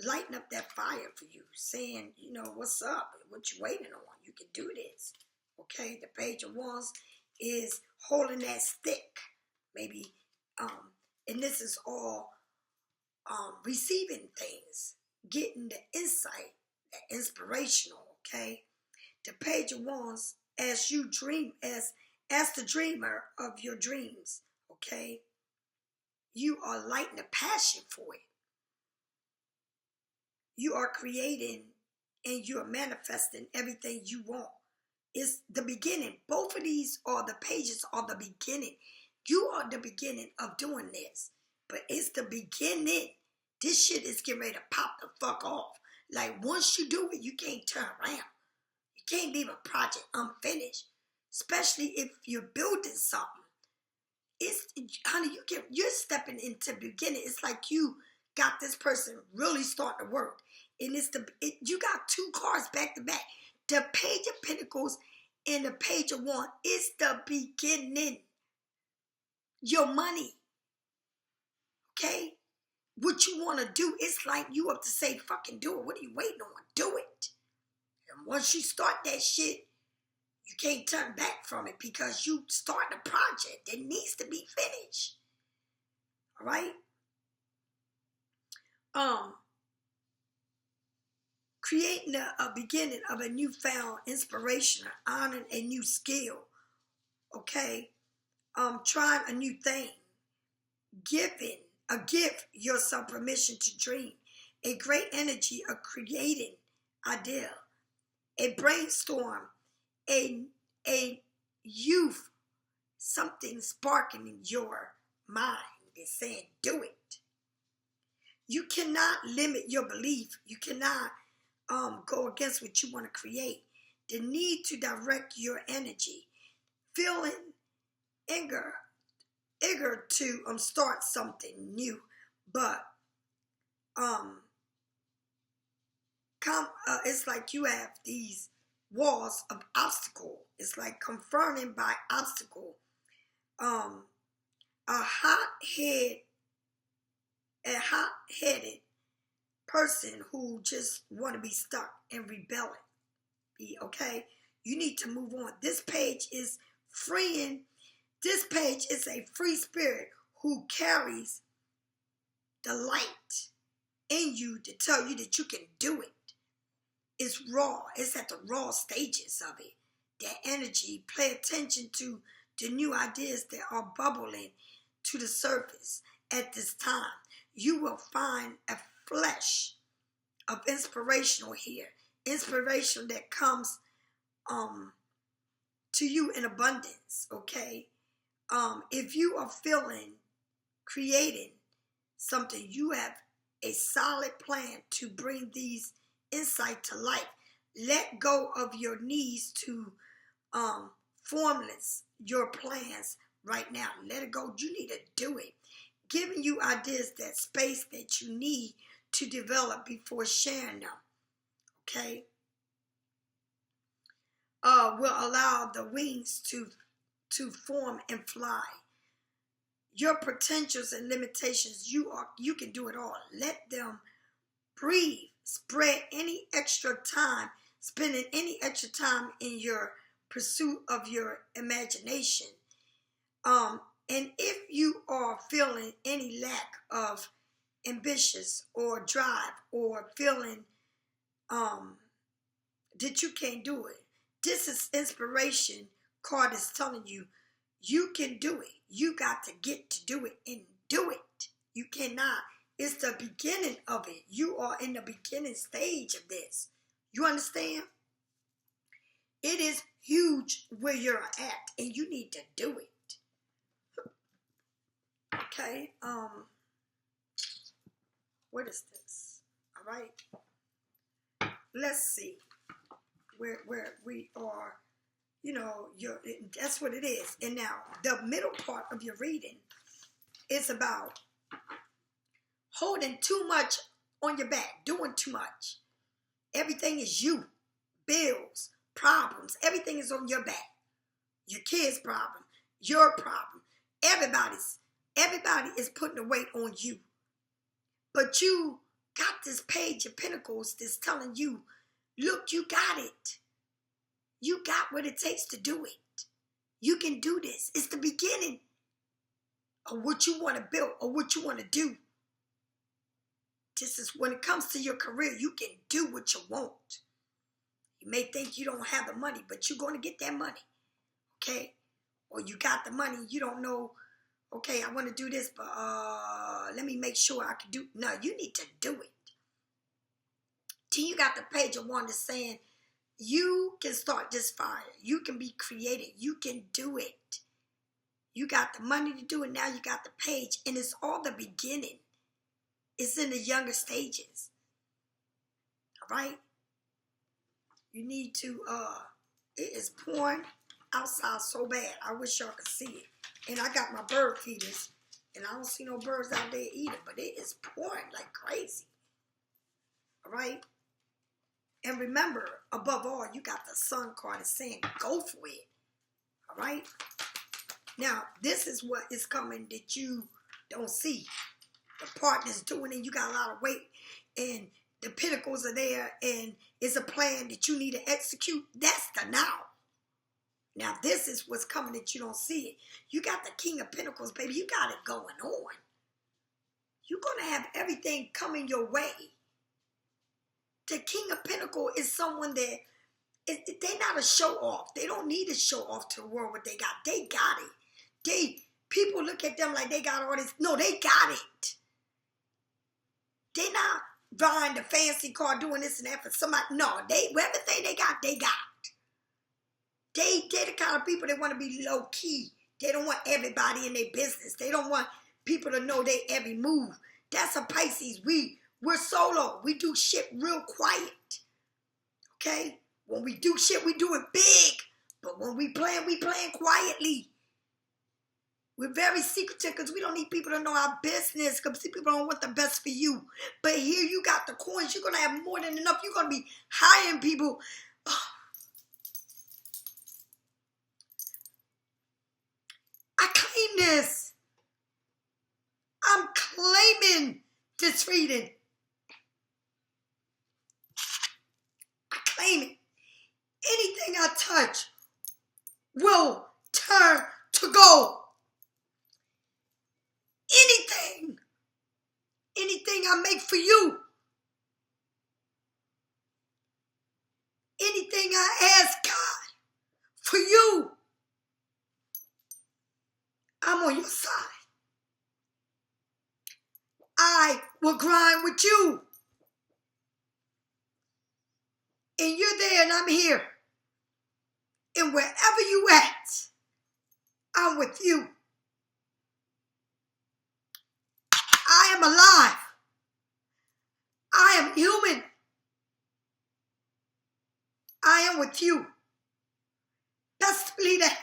Lighten up that fire for you. Saying, you know, what's up? What you waiting on? You can do this. Okay? The Page of Wands is holding that stick. Maybe. And this is all receiving things. Getting the insight. The inspirational. Okay? The Page of Wands, as you dream, as the dreamer of your dreams, okay, you are lighting a passion for it. You are creating and you are manifesting everything you want. It's the beginning. Both of these are the pages are the beginning. You are the beginning of doing this. But it's the beginning. This shit is getting ready to pop the fuck off. Like, once you do it, you can't turn around. You can't leave a project unfinished, especially if you're building something. It's, honey, you're stepping into the beginning. It's like you got this person really starting to work, and you got two cards back to back. The Page of Pentacles and the Page of Wands is the beginning. Your money, okay? What you want to do, it's like you have to say, fucking do it. What are you waiting on? Do it. And once you start that shit, you can't turn back from it because you start a project that needs to be finished. All right? Creating a beginning of a newfound inspiration, honoring a new skill. Okay? Trying a new thing. Giving a gift yourself permission to dream. A great energy of creating idea. A brainstorm. A youth, something sparking in your mind is saying, do it. You cannot limit your belief. You cannot go against what you want to create. The need to direct your energy. Feeling eager to start something new. But it's like you have these walls of obstacle. It's like confirming by obstacle. A hot-headed person who just want to be stuck and rebelling. Okay? You need to move on. This page is freeing. This page is a free spirit who carries the light in you to tell you that you can do it. It's raw. It's at the raw stages of it. That energy. Pay attention to the new ideas that are bubbling to the surface at this time. You will find a flesh of inspirational here. Inspiration that comes to you in abundance. Okay? If you are creating something, you have a solid plan to bring these insight to life. Let go of your needs to formless your plans right now. Let it go. You need to do it. Giving you ideas, that space that you need to develop before sharing them. Okay? Will allow the wings to form and fly. Your potentials and limitations, you can do it all. Let them breathe. Spending any extra time in your pursuit of your imagination. And if you are feeling any lack of ambitious or drive or feeling that you can't do it, this is inspiration card is telling you, you can do it. You got to get to do it and do it. You cannot. It's the beginning of it. You are in the beginning stage of this. You understand? It is huge where you're at, and you need to do it. Okay, what is this? All right, let's see where we are. You know, that's what it is. And now the middle part of your reading is about holding too much on your back, doing too much. Everything is you, bills, problems. Everything is on your back. Your kids' problem, your problem. Everybody is putting the weight on you. But you got this page of pentacles that's telling you, look, you got it. You got what it takes to do it. You can do this. It's the beginning of what you want to build or what you want to do. This is when it comes to your career, you can do what you want. You may think you don't have the money, but you're going to get that money. Okay? Or you got the money, you don't know, okay, I want to do this, but let me make sure I can do. No, you need to do it. Then you got the page of one that's saying, you can start this fire. You can be creative. You can do it. You got the money to do it. Now you got the page. And it's all the beginning. It's in the younger stages. All right? You need to, it is pouring outside so bad. I wish y'all could see it. And I got my bird feeders. And I don't see no birds out there either. But it is pouring like crazy. All right? And remember, above all, you got the sun card is saying, go for it. All right? Now, this is what is coming that you don't see. The partner's doing it. You got a lot of weight. And the pinnacles are there. And it's a plan that you need to execute. That's the now. Now, this is what's coming that you don't see it. You got the King of Pentacles, baby. You got it going on. You're going to have everything coming your way. The King of Pentacles is someone that, they're not a show off. They don't need to show off to the world what they got. They got it. People look at them like they got all this. No, they got it. They're not buying the fancy car, doing this and that for somebody. No, everything they got, they got. They're the kind of people that want to be low key. They don't want everybody in their business. They don't want people to know their every move. That's a Pisces. We're solo. We do shit real quiet. Okay? When we do shit, we do it big. But when we playing quietly. We're very secretive because we don't need people to know our business because people don't want the best for you. But here you got the coins. You're going to have more than enough. You're going to be hiring people. I claim this. I'm claiming this reading. I claim it. Anything I touch will turn to gold. Anything I make for you. Anything I ask God for you. I'm on your side. I will grind with you. And you're there and I'm here. And wherever you at, I'm with you. I am alive. I am human. I am with you. Best believe that.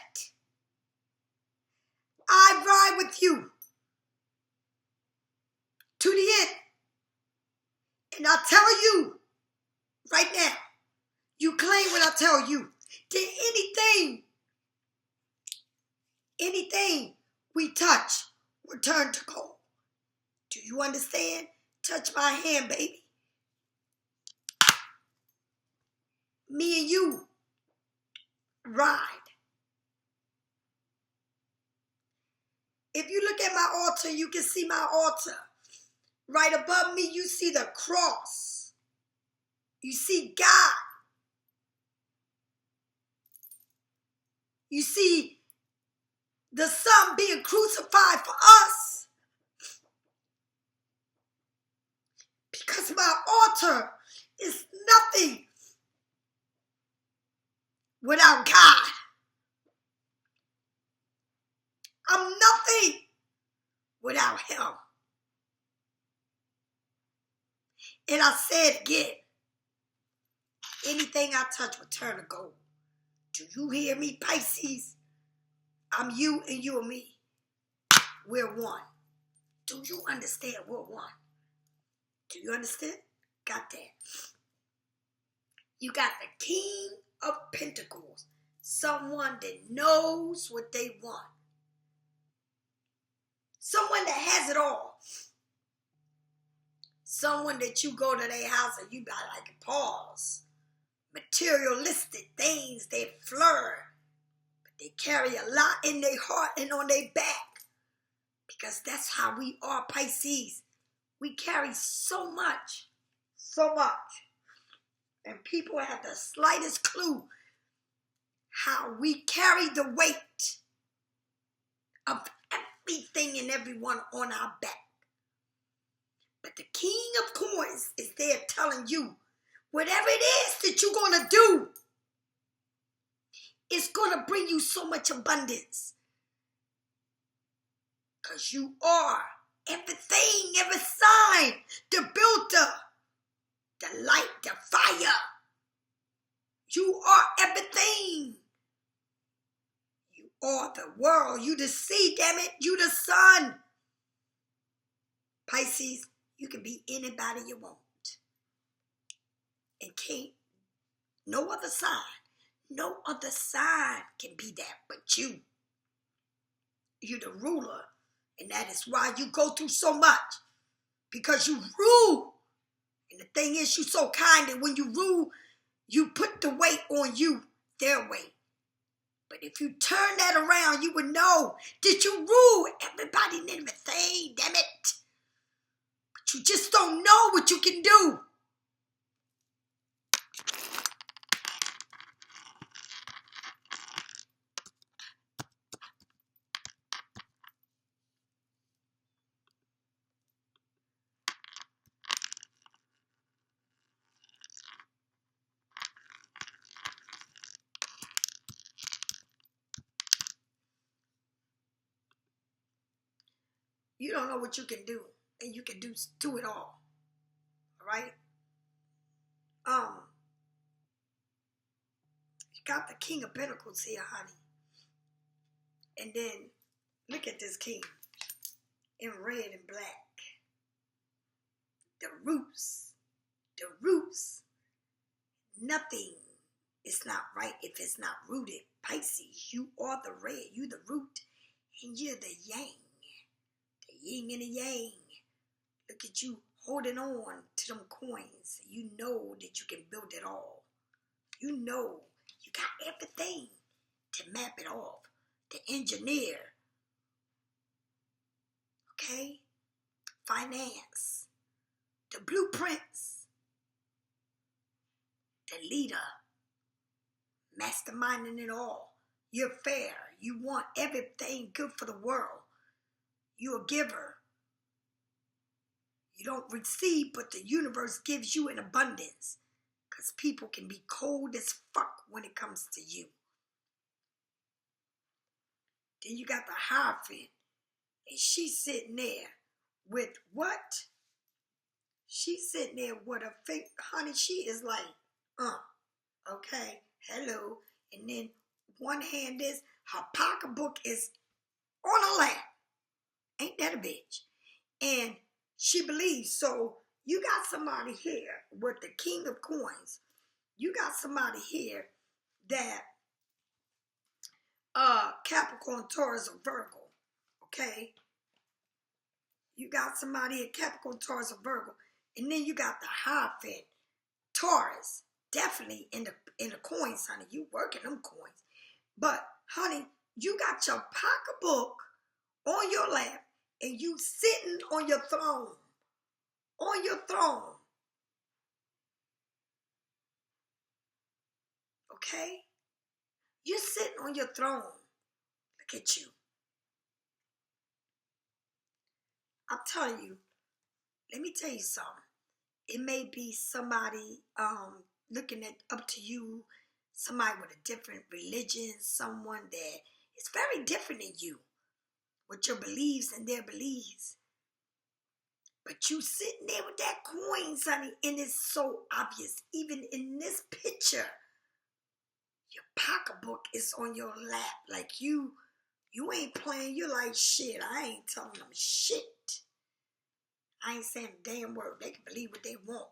I ride with you to the end. And I tell you right now, you claim what I tell you. That anything we touch will turn to gold. Do you understand? Touch my hand, baby. Me and you ride. If you look at my altar, you can see my altar. Right above me, you see the cross. You see God. You see the Son being crucified for us. Because my altar is nothing without God. I'm nothing without Him. And I say it again. Anything I touch will turn to gold. Do you hear me, Pisces? I'm you and you and me. We're one. Do you understand we're one? Do you understand? Got that. You got the King of Pentacles. Someone that knows what they want. Someone that has it all. Someone that you go to their house and you got like pause. Materialistic things, they flirt. But they carry a lot in their heart and on their back. Because that's how we are, Pisces. We carry so much. So much. And people have the slightest clue how we carry the weight of everything and everyone on our back. But the King of Coins is there telling you, whatever it is that you're going to do, it's going to bring you so much abundance. Because you are everything, every sign, the builder, the light, the fire. You are everything. You are the world. You the sea, damn it. You the sun. Pisces, you can be anybody you want. And can't, no other sign can be that but you. You're the ruler. And that is why you go through so much. Because you rule. And the thing is, you're so kind that when you rule, you put the weight on you, their weight. But if you turn that around, you would know that you rule everybody and everything, damn it. But you just don't know what you can do. You don't know what you can do, and you can do it all. All right? You got the King of Pentacles here, honey. And then look at this king in red and black. The roots. Nothing is not right if it's not rooted. Pisces, you are the red, you the root, and you're the yang. The yin and the yang. Look at you holding on to them coins. You know that you can build it all. You know you got everything to map it off. The engineer. Okay? Finance. The blueprints. The leader. Masterminding it all. You're fair. You want everything good for the world. You're a giver. You don't receive, but the universe gives you in abundance. Because people can be cold as fuck when it comes to you. Then you got the Hierophant. And she's sitting there with what? She's sitting there with a fake, honey, she is like, okay, hello. And then one hand is, her pocketbook is on her lap. Ain't that a bitch? And she believes, so you got somebody here with the King of Coins. You got somebody here that Capricorn, Taurus, or Virgo. Okay? You got somebody at Capricorn, Taurus, or Virgo. And then you got the Hierophant, Taurus. Definitely in the coins, honey. You working them coins. But, honey, you got your pocketbook on your lap and you sitting on your throne. On your throne. Okay? You're sitting on your throne. Look at you. I'm telling you, let me tell you something. It may be somebody looking at up to you, somebody with a different religion, someone that is very different than you, with your beliefs and their beliefs. But you sitting there with that coin, sonny, and it's so obvious. Even in this picture, your pocketbook is on your lap. Like you ain't playing. You're like, shit, I ain't telling them shit. I ain't saying a damn word. They can believe what they want.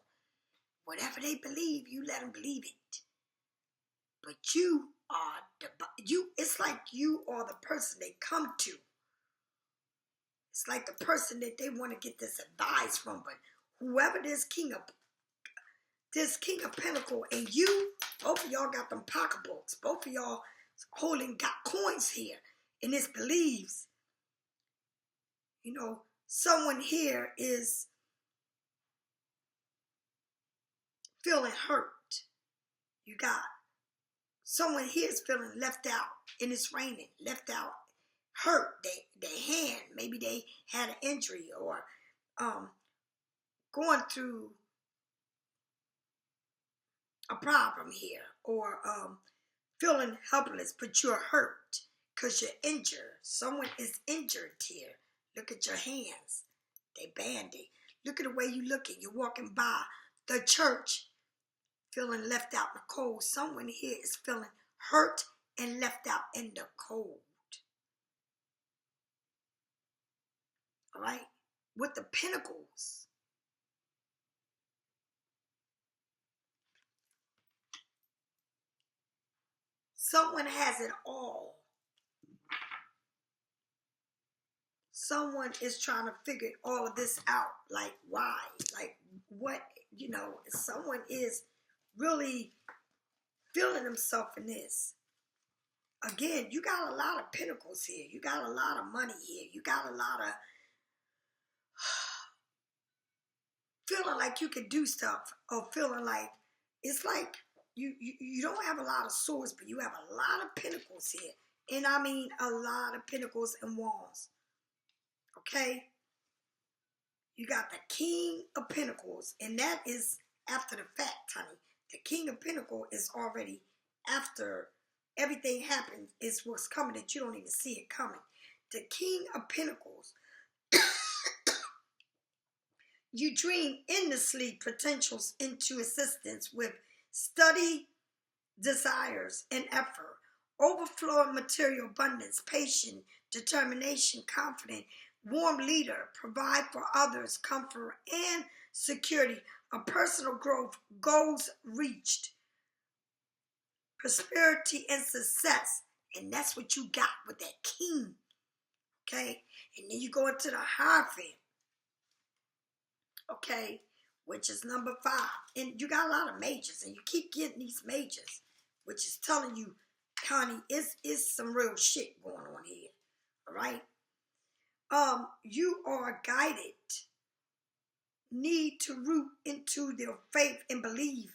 Whatever they believe, you let them believe it. But you are it's like you are the person they come to. It's like the person that they want to get this advice from. But whoever this King of Pentacles and you, both of y'all got them pocketbooks. Both of y'all got coins here. And this believes, someone here is feeling hurt. You got someone here is feeling left out, and it's raining, left out, hurt. Their hand, maybe they had an injury or going through a problem here, or feeling helpless, but you're hurt because you're injured. Someone is injured here. Look at your hands. They banded. Look at the way you looking. You're walking by the church feeling left out in the cold. Someone here is feeling hurt and left out in the cold. All right? With the pentacles. Someone has it all. Someone is trying to figure all of this out. Like, why? Like, what? Someone is really feeling himself in this. Again, you got a lot of pentacles here. You got a lot of money here. You got a lot of feeling like you can do stuff, or feeling like it's like you don't have a lot of swords, but you have a lot of pentacles here. And I mean a lot of pentacles and wands. Okay? You got the King of Pentacles, and that is after the fact, honey. The King of Pentacles is already after everything happens. It's what's coming that you don't even see it coming. The King of Pentacles. You dream in the sleep potentials into existence with study, desires, and effort. Overflowing material abundance, patient, determination, confident, warm leader, provide for others, comfort and security, a personal growth, goals reached, prosperity and success. And that's what you got with that king. Okay? And then you go into the Hierophant. Okay? Which is number 5. And you got a lot of majors, and you keep getting these majors, which is telling you, Connie, it's some real shit going on here. All right? You are guided, need to root into their faith and believe.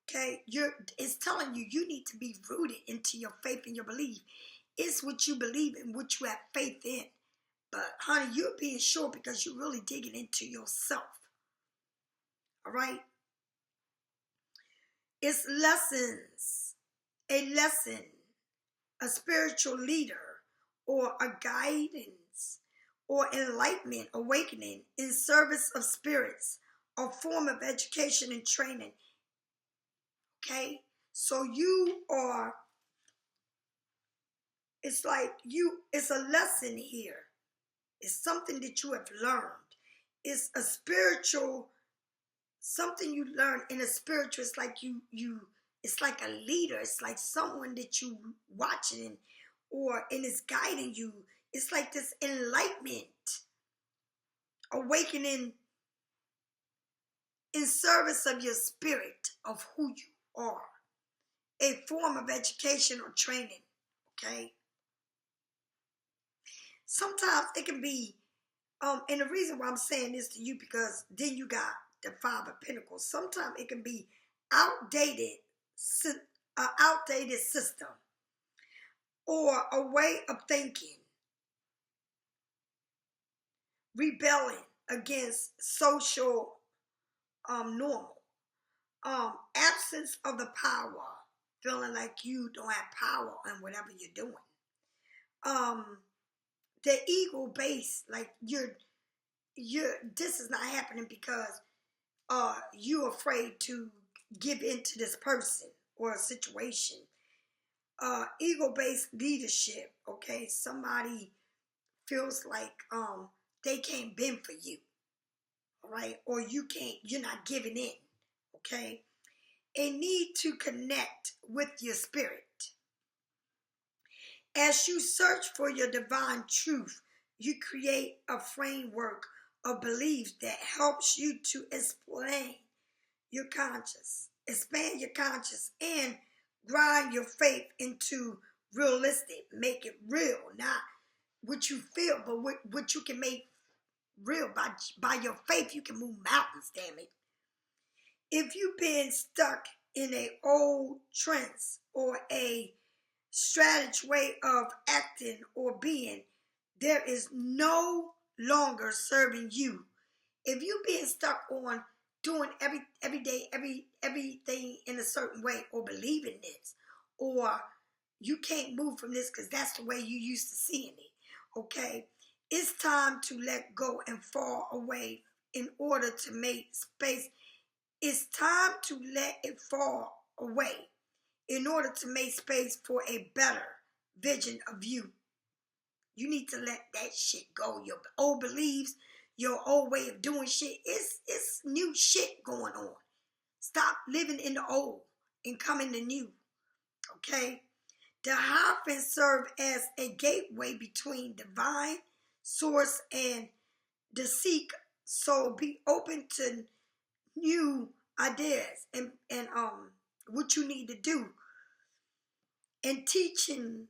Okay? It's telling you, you need to be rooted into your faith and your belief. It's what you believe in, what you have faith in. But, honey, you're being sure because you're really digging into yourself. All right? It's lessons, a lesson, a spiritual leader, or a guidance, or enlightenment, awakening in service of spirits, a form of education and training. Okay? So you are, it's like it's a lesson here. It's something that you have learned. It's a spiritual, something you learn in a spiritual. It's like it's like a leader. It's like someone that you watching and is guiding you. It's like this enlightenment, awakening in service of your spirit, of who you are. a form of education or training, okay? Sometimes it can be, and the reason why I'm saying this to you, because then you got the Five of Pentacles. Sometimes it can be outdated system or a way of thinking, rebelling against social normal, absence of the power, feeling like you don't have power on whatever you're doing. The ego base, like this is not happening because you're afraid to give in to this person or a situation. Ego-based leadership, okay? Somebody feels like they can't bend for you, all right? Or you're not giving in, okay? A need to connect with your spirit. As you search for your divine truth, you create a framework of beliefs that helps you to explain your conscious, expand your conscious, and grind your faith into realistic. Make it real, not what you feel, but what you can make real. By your faith, you can move mountains, damn it. If you've been stuck in an old trance or a strategy way of acting or being, there is no longer serving you. If you've been stuck on doing every day, everything in a certain way, or believing this, or you can't move from this because that's the way you used to seeing it, okay? It's time to let go and fall away in order to make space. It's time to let it fall away in order to make space for a better vision of you. You need to let that shit go. Your old beliefs, your old way of doing shit. It's new shit going on. Stop living in the old and come in the new. Okay? The Hierophant serve as a gateway between divine source and the seeker. So be open to new ideas and what you need to do. And teaching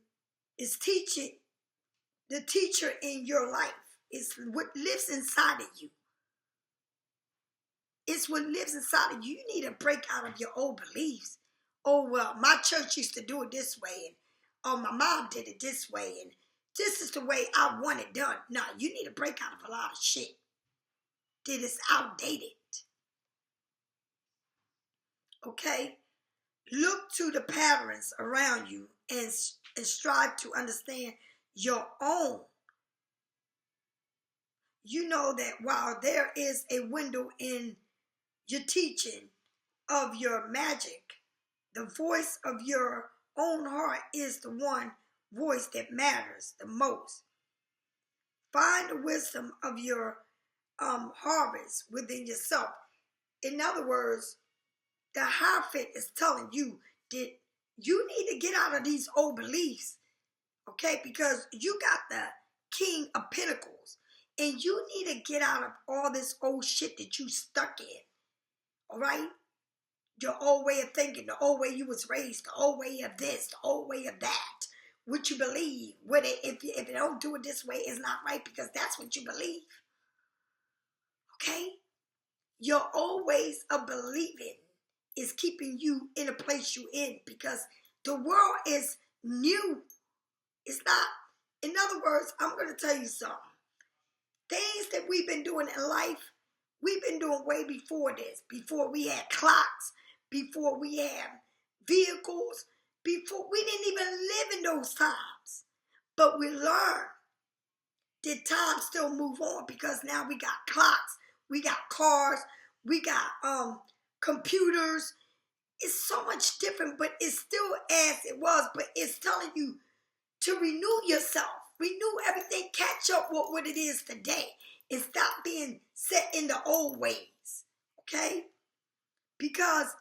is teaching. The teacher in your life is what lives inside of you. It's what lives inside of you. You need to break out of your old beliefs. Oh, well, my church used to do it this way. And oh, my mom did it this way. And this is the way I want it done. No, you need to break out of a lot of shit that is outdated. Okay? Look to the patterns around you and strive to understand your own. You know that while there is a window in your teaching of your magic, the voice of your own heart is the one voice that matters the most. Find the wisdom of your harvest within yourself. In other words, the Hierophant is telling you that you need to get out of these old beliefs, okay? Because you got the King of Pentacles, and you need to get out of all this old shit that you stuck in, all right? Your old way of thinking, the old way you was raised, the old way of this, the old way of that, what you believe. If you don't do it this way, it's not right because that's what you believe, okay? Your old ways of believing is keeping you in a place you're in because the world is new. It's not, in other words, I'm going to tell you something. Things that we've been doing in life, we've been doing way before this. Before we had clocks, before we had vehicles, before we didn't even live in those times. But we learned that time still move on because now we got clocks, we got cars, we got computers. It's so much different, but it's still as it was, but it's telling you to renew yourself, renew everything, catch up with what it is today, and stop being set in the old ways, okay? Because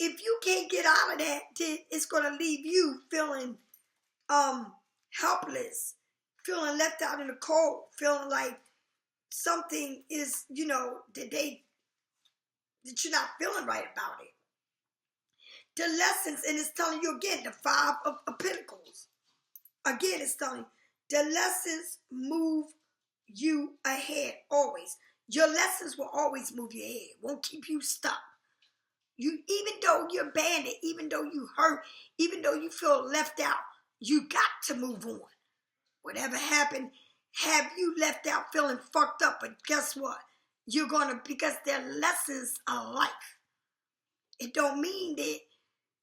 if you can't get out of that, then it's going to leave you feeling helpless, feeling left out in the cold, feeling like something is, that you're not feeling right about it. the lessons, and it's telling you again, the Five of Pentacles. Again, it's telling you, the lessons move you ahead always. Your lessons will always move you ahead. Won't keep you stuck. You, even though you're abandoned, even though you hurt, even though you feel left out, you got to move on. Whatever happened, have you left out feeling fucked up, but guess what? You're gonna, because they're lessons of life. It don't mean that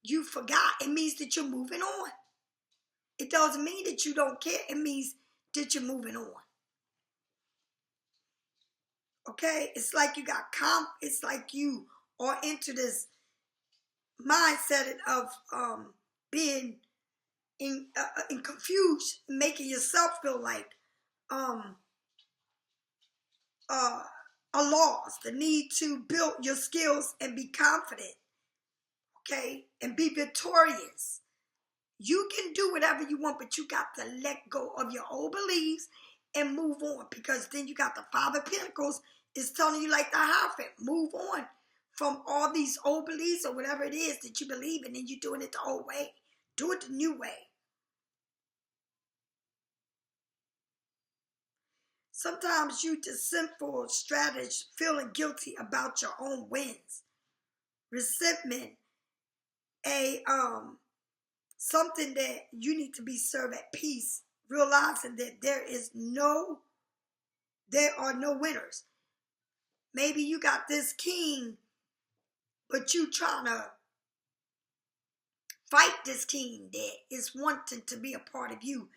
you forgot. It means that you're moving on. It doesn't mean that you don't care. It means that you're moving on. Okay? It's like you got it's like you are into this mindset of being in confused, making yourself feel like a loss, the need to build your skills and be confident, okay, and be victorious. You can do whatever you want, but you got to let go of your old beliefs and move on, because then you got the Five of Pentacles is telling you like the Hierophant, move on from all these old beliefs or whatever it is that you believe in, and you're doing it the old way. Do it the new way. Sometimes you just sinful strategy, feeling guilty about your own wins, resentment, something that you need to be served at peace, realizing that there are no winners. Maybe you got this king, but you trying to fight this king that is wanting to be a part of you.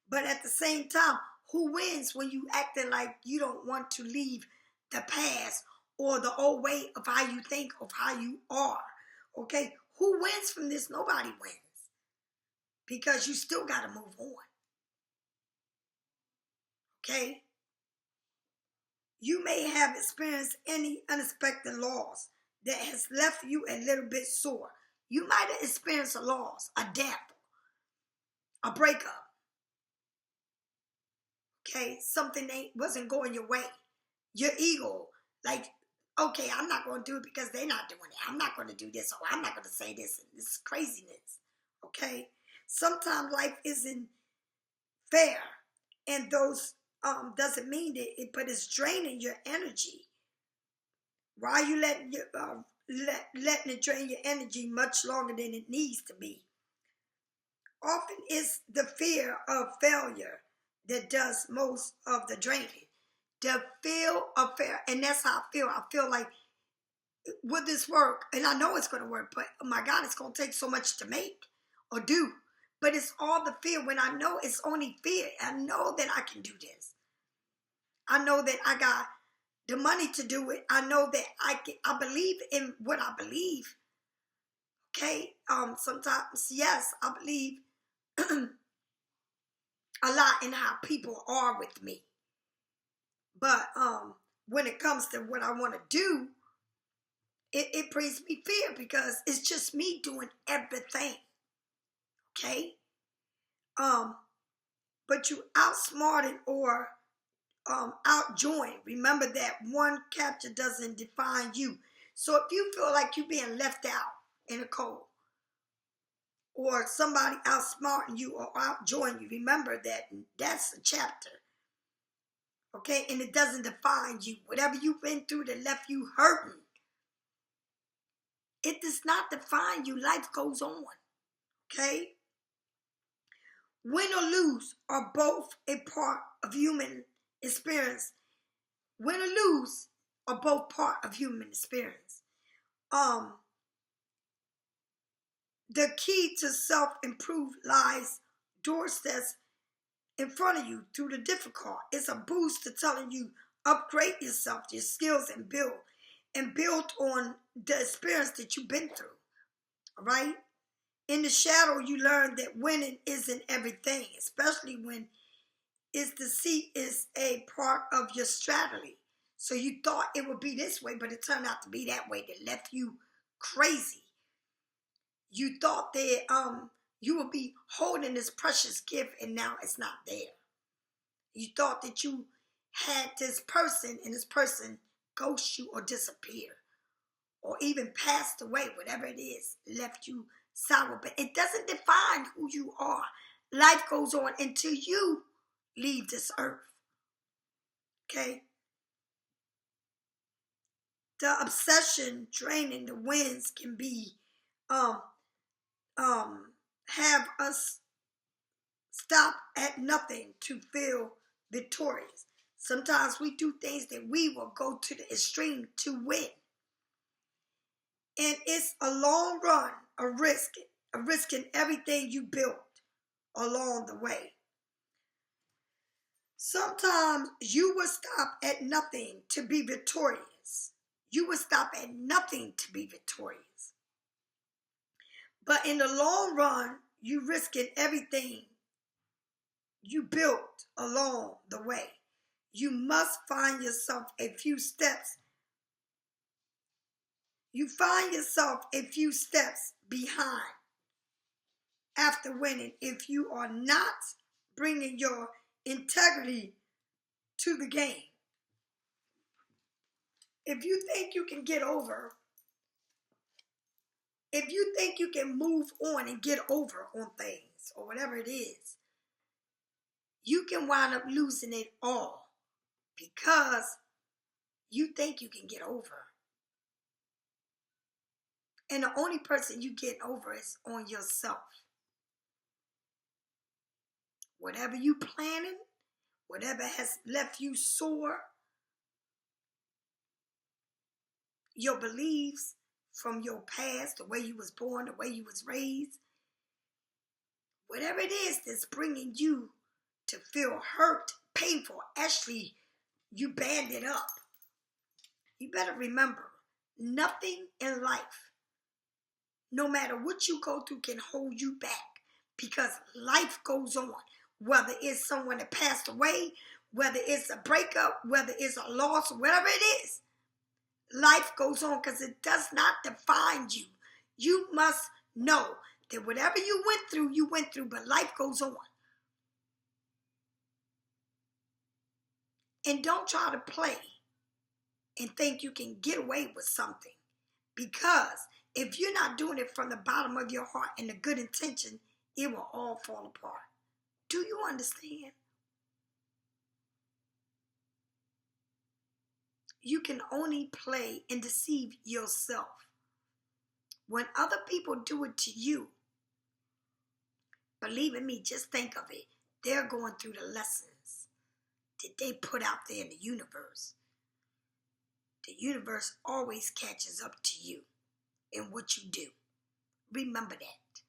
But at the same time, who wins when you acting like you don't want to leave the past or the old way of how you think, of how you are? Okay, who wins from this? Nobody wins, because you still got to move on. Okay? You may have experienced any unexpected loss that has left you a little bit sore. You might have experienced a loss, a death, a breakup. Okay? Something that wasn't going your way. Your ego, like, okay, I'm not going to do it because they're not doing it. I'm not going to do this, or I'm not going to say this. This is craziness. Okay? Sometimes life isn't fair, and those doesn't mean that it, but it's draining your energy. Why are you letting it drain your energy much longer than it needs to be? Often it's the fear of failure that does most of the draining. The fear of failure, and that's how I feel. I feel like, will this work? And I know it's going to work, but oh my God, it's going to take so much to make or do. But it's all the fear, when I know it's only fear. I know that I can do this. I know that I got the money to do it. I know that I believe in what I believe. Okay? Sometimes, yes, I believe a lot in how people are with me. But when it comes to what I want to do, it brings me fear, because it's just me doing everything. Okay? But you outsmarted or outjoined. Remember that one capture doesn't define you. So if you feel like you're being left out in the cold, or somebody outsmarting you or outjoin you, remember that that's a chapter. Okay? And it doesn't define you. Whatever you've been through that left you hurting, it does not define you. Life goes on. Okay? Win or lose are both a part of human experience. Win or lose are both part of human experience. The key to self-improve lies doorsteps in front of you through the difficult. It's a boost to telling you upgrade yourself, your skills, and build on the experience that you've been through. All right? In the shadow, you learn that winning isn't everything, especially when deceit is a part of your strategy. So you thought it would be this way, but it turned out to be that way that left you crazy. You thought that you would be holding this precious gift, and now it's not there. You thought that you had this person, and this person ghost you or disappear. or even passed away, whatever it is, left you sour. But it doesn't define who you are. Life goes on until you leave this earth. Okay? The obsession, draining the winds can be have us stop at nothing to feel victorious. Sometimes we do things that we will go to the extreme to win. And it's a long run, a risking everything you built along the way. Sometimes you will stop at nothing to be victorious. You will stop at nothing to be victorious. But in the long run, you risking everything you built along the way. You must find yourself a few steps. You find yourself a few steps behind after winning if you are not bringing your integrity to the game. If you think you can get over, if you think you can move on and get over on things or whatever it is, you can wind up losing it all because you think you can get over. And the only person you get over is on yourself. Whatever you planning, whatever has left you sore, your beliefs from your past, the way you was born, the way you was raised, whatever it is that's bringing you to feel hurt, painful, actually you band it up. You better remember, nothing in life, no matter what you go through, can hold you back because life goes on. Whether it's someone that passed away, whether it's a breakup, whether it's a loss, whatever it is, life goes on because it does not define you. You must know that whatever you went through, but life goes on. And don't try to play and think you can get away with something. Because if you're not doing it from the bottom of your heart and a good intention, it will all fall apart. Do you understand? You can only play and deceive yourself. When other people do it to you, believe in me, just think of it. They're going through the lessons that they put out there in the universe. The universe always catches up to you in what you do. Remember that.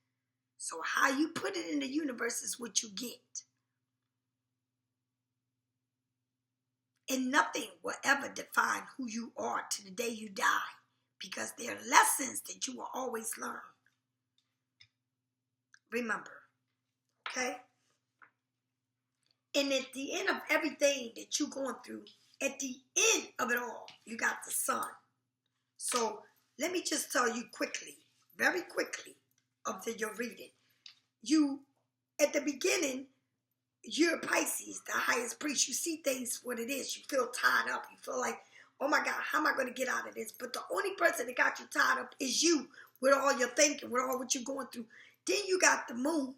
So how you put it in the universe is what you get. And nothing will ever define who you are to the day you die, because there are lessons that you will always learn. Remember, okay? And at the end of everything that you're going through, at the end of it all, you got the sun. So let me just tell you quickly, very quickly, of your reading. You, at the beginning, you're Pisces, the highest priest. You see things what it is. You feel tied up. You feel like, oh my God, how am I going to get out of this? But the only person that got you tied up is you, with all your thinking, with all what you're going through. Then you got the moon,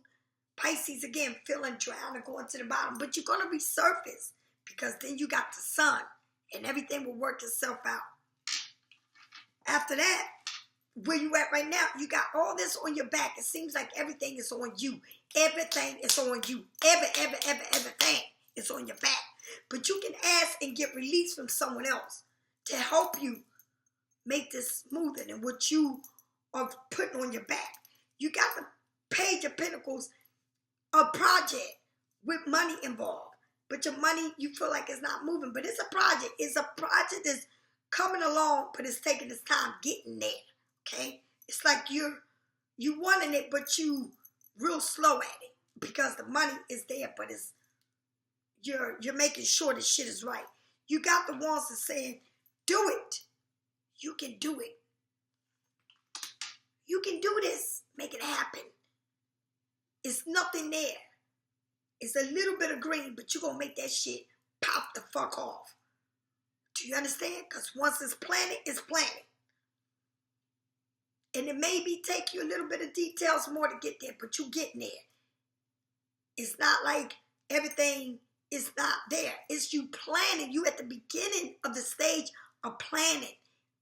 Pisces again, feeling drowned and going to the bottom. But you're going to resurface because then you got the sun and everything will work itself out. After that, where you at right now, you got all this on your back. It seems like everything is on you. Everything is on you. Everything is on your back. But you can ask and get release from someone else to help you make this smoother than what you are putting on your back. You got the Page of Pentacles, a project with money involved. But your money, you feel like it's not moving. But it's a project. It's a project that's coming along, but it's taking its time getting there. Okay? It's like you wanting it, but you real slow at it because the money is there, but it's you're making sure the shit is right. You got the ones that saying, do it. You can do it. You can do this. Make it happen. It's nothing there. It's a little bit of green, but you're going to make that shit pop the fuck off. Do you understand? Because once it's planted, it's planted. And it maybe take you a little bit of details more to get there, but you getting there. It's not like everything is not there. It's you planning. You at the beginning of the stage of planning.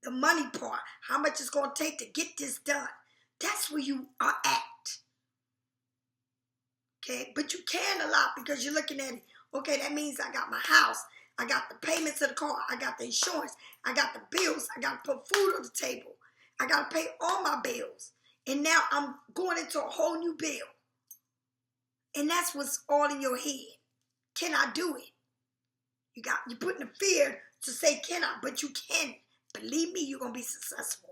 The money part. How much it's going to take to get this done. That's where you are at. Okay? But you can a lot because you're looking at it. Okay, that means I got my house. I got the payments of the car. I got the insurance. I got the bills. I got to put food on the table. I got to pay all my bills. And now I'm going into a whole new bill. And that's what's all in your head. Can I do it? You're putting the fear to say, can I? But you can. Believe me, you're going to be successful.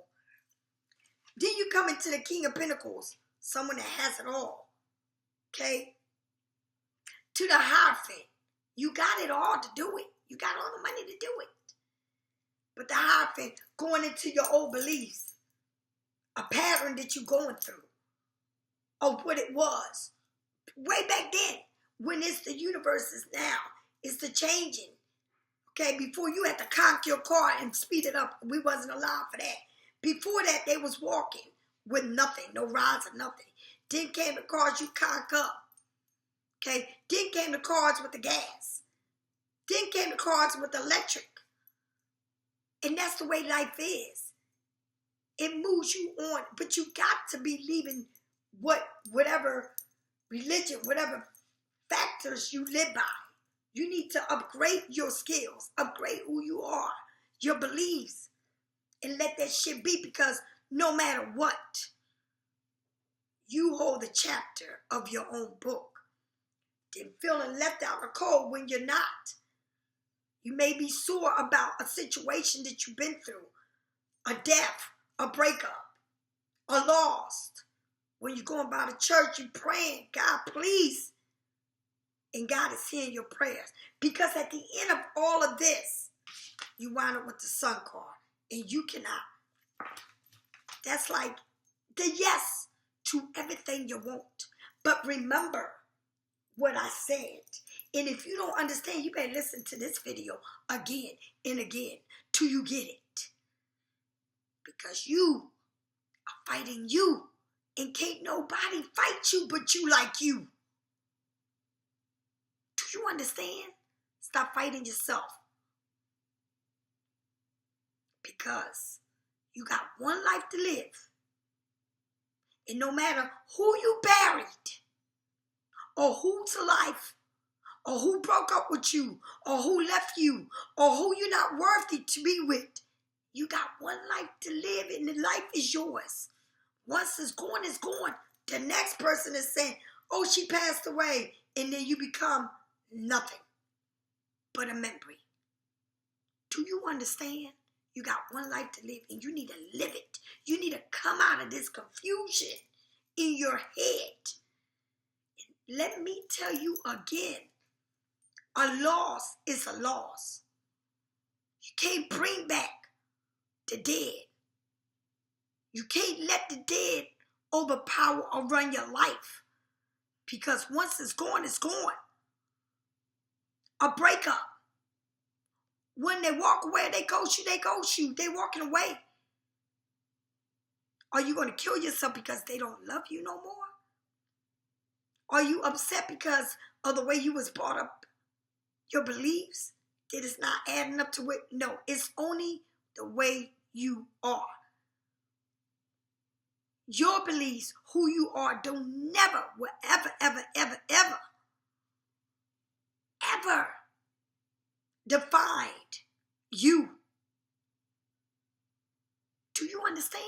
Then you come into the King of Pentacles. Someone that has it all. Okay? To the Hierophant. You got it all to do it. You got all the money to do it. But the Hierophant going into your old beliefs. A pattern that you're going through. Of what it was. Way back then. When it's the universe is now. It's the changing. Okay, before you had to conk your car and speed it up. We wasn't allowed for that. Before that, they was walking with nothing. No rides or nothing. Then came the cars you conk up. Okay, then came the cars with the gas. Then came the cars with the electric. And that's the way life is. It moves you on. But you got to be leaving whatever religion, whatever factors you live by. You need to upgrade your skills, upgrade who you are, your beliefs, and let that shit be, because no matter what, you hold the chapter of your own book. Then feeling left out of the cold when you're not. You may be sore about a situation that you've been through, a death, a breakup, a loss. When you're going by the church, you're praying, God, please. And God is hearing your prayers. Because at the end of all of this, you wind up with the Sun card. And you cannot. That's like the yes to everything you want. But remember what I said. And if you don't understand, you better listen to this video again and again till you get it. Because you are fighting you. And can't nobody fight you but you like you. Do you understand? Stop fighting yourself. Because you got one life to live. And no matter who you buried, or who's alive, or who broke up with you, or who left you, or who you're not worthy to be with, you got one life to live and the life is yours. Once it's gone, it's gone. The next person is saying, oh, she passed away. And then you become nothing but a memory. Do you understand? You got one life to live and you need to live it. You need to come out of this confusion in your head. And let me tell you again, a loss is a loss. You can't bring back the dead. You can't let the dead overpower or run your life. Because once it's gone, it's gone. A breakup. When they walk away, they ghost you, they ghost you. They walking away. Are you going to kill yourself because they don't love you no more? Are you upset because of the way you was brought up? Your beliefs? That it's not adding up to it? No, it's only the way you are. Your beliefs, who you are, don't never, will ever, ever, ever, ever, ever define you. Do you understand?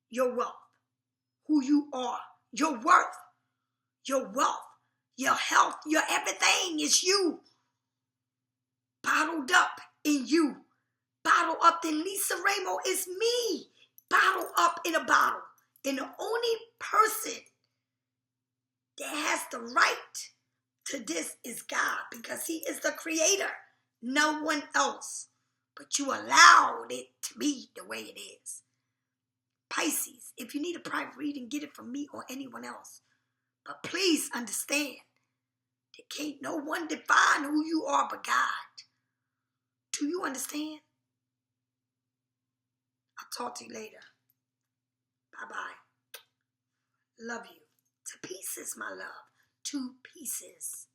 Your wealth, who you are, your worth, your wealth, your health, your everything is you. Bottled up in you. Bottled up in Lisa Ramos is me. Bottled up in a bottle. And the only person that has the right to this is God, because he is the creator, no one else. But you allowed it to be the way it is. Pisces, if you need a private reading, get it from me or anyone else. But please understand that can't no one define who you are but God. Do you understand? I'll talk to you later. Bye-bye. Love you. To pieces, my love. To pieces.